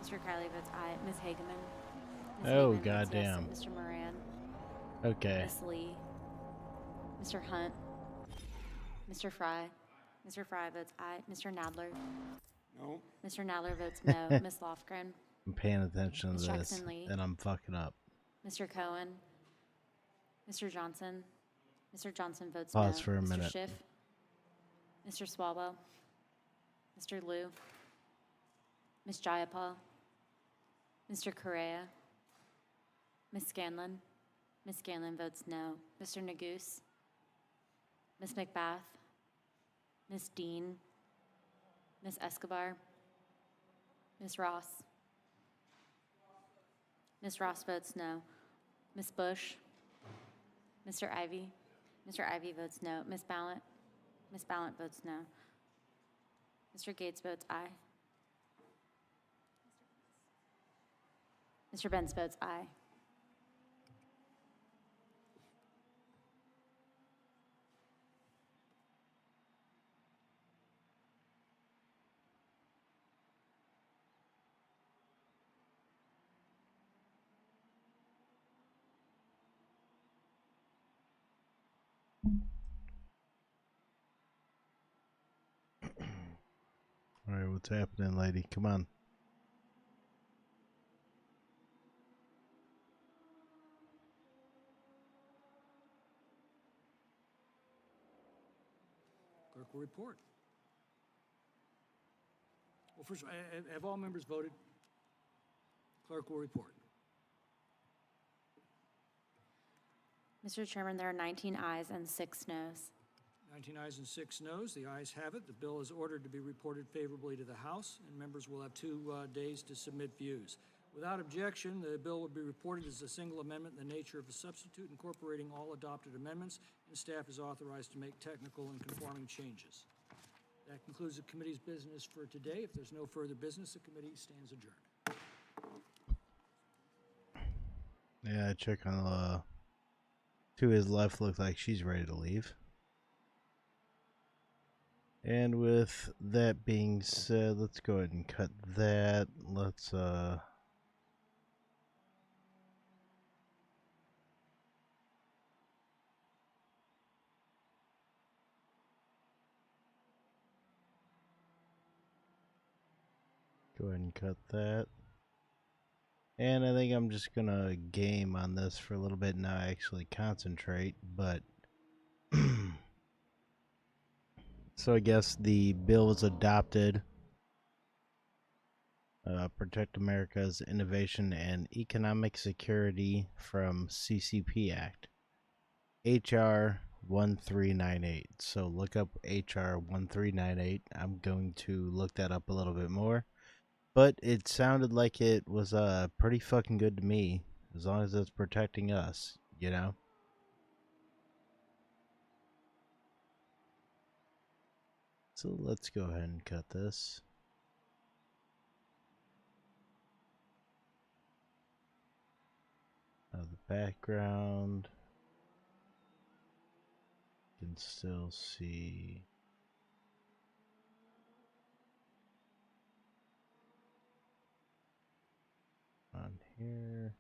Mr. Kiley votes aye. Ms. Hageman. Ms. Oh, Hageman votes goddamn. yes. Mr. Moran. Okay. Ms. Lee. Mr. Hunt. Mr. Fry. Mr. Fry votes aye. Mr. Nadler. No. Mr. Nadler votes no. Ms. Lofgren. I'm paying attention to Ms. this, Jackson Lee. and I'm fucking up. Mr. Cohen. Mr. Johnson. Mr. Johnson votes Pause no. for a Mr. minute. Schiff. Mr. Swalwell. Mr. Liu. Ms. Jayapal. Mr. Correa. Ms. Scanlon. Ms. Scanlon votes no. Mr. Nagoose. Ms. McBath. Ms. Dean. Ms. Escobar. Ms. Ross. Ms. Ross votes no. Ms. Bush. Mr. Ivy. Mr. Ivy votes no. Ms. Ballant. Ms. Ballant votes no. Mr. Gates votes aye. Mr. Benz votes aye. All right, what's happening, lady? Come on. Clerk will report. Well, first, have all members voted? Clerk will report. Mr. Chairman, there are 19 ayes and 6 noes. 19 ayes and 6 noes. The ayes have it. The bill is ordered to be reported favorably to the House, and members will have 2 days to submit views. Without objection, the bill will be reported as a single amendment in the nature of a substitute incorporating all adopted amendments, and staff is authorized to make technical and conforming changes. That concludes the committee's business for today. If there's no further business, the committee stands adjourned. Yeah, I check on the to his left. Looks like she's ready to leave. And with that being said, let's go ahead and cut that. Let's go ahead and cut that. And I think I'm just gonna game on this for a little bit and not actually concentrate, but so I guess the bill was adopted. Protect America's Innovation and Economic Security from CCP Act. HR 1398. So look up HR 1398. I'm going to look that up a little bit more. But it sounded like it was pretty fucking good to me, as long as it's protecting us, you know? So let's go ahead and cut this. The background. You can still see. On here.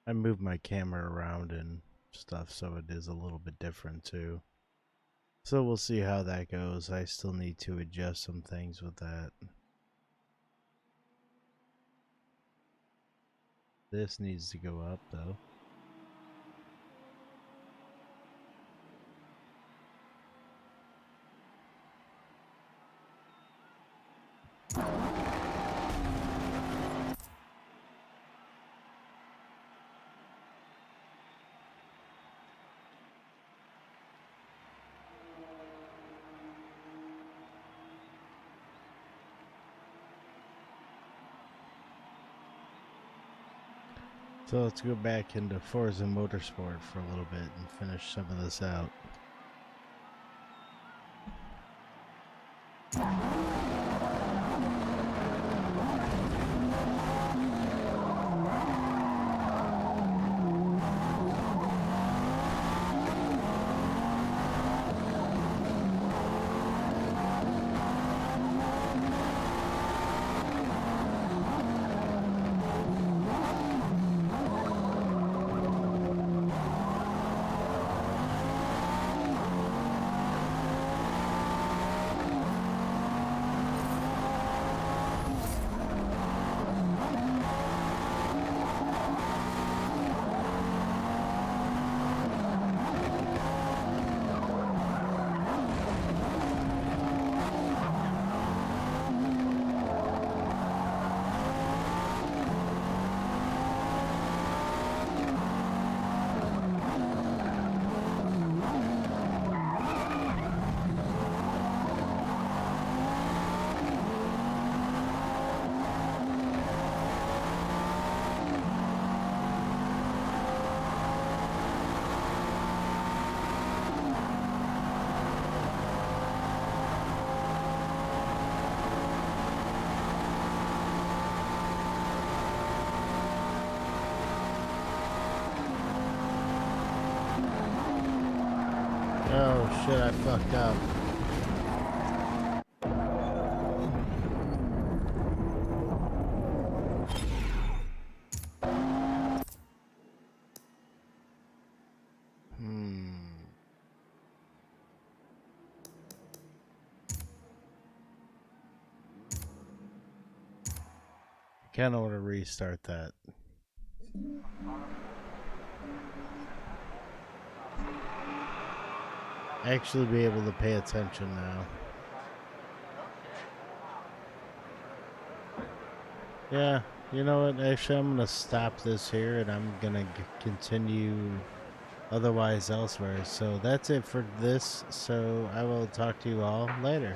I moved my camera around and stuff, so it is a little bit different too. So we'll see how that goes. I still need to adjust some things with that. This needs to go up though. So let's go back into Forza Motorsport for a little bit and finish some of this out. Oh shit, I fucked up. Kind of want to restart that. Actually be able to pay attention now. Yeah, you know what? Actually, I'm going to stop this here and I'm going to continue otherwise elsewhere. So that's it for this. So I will talk to you all later.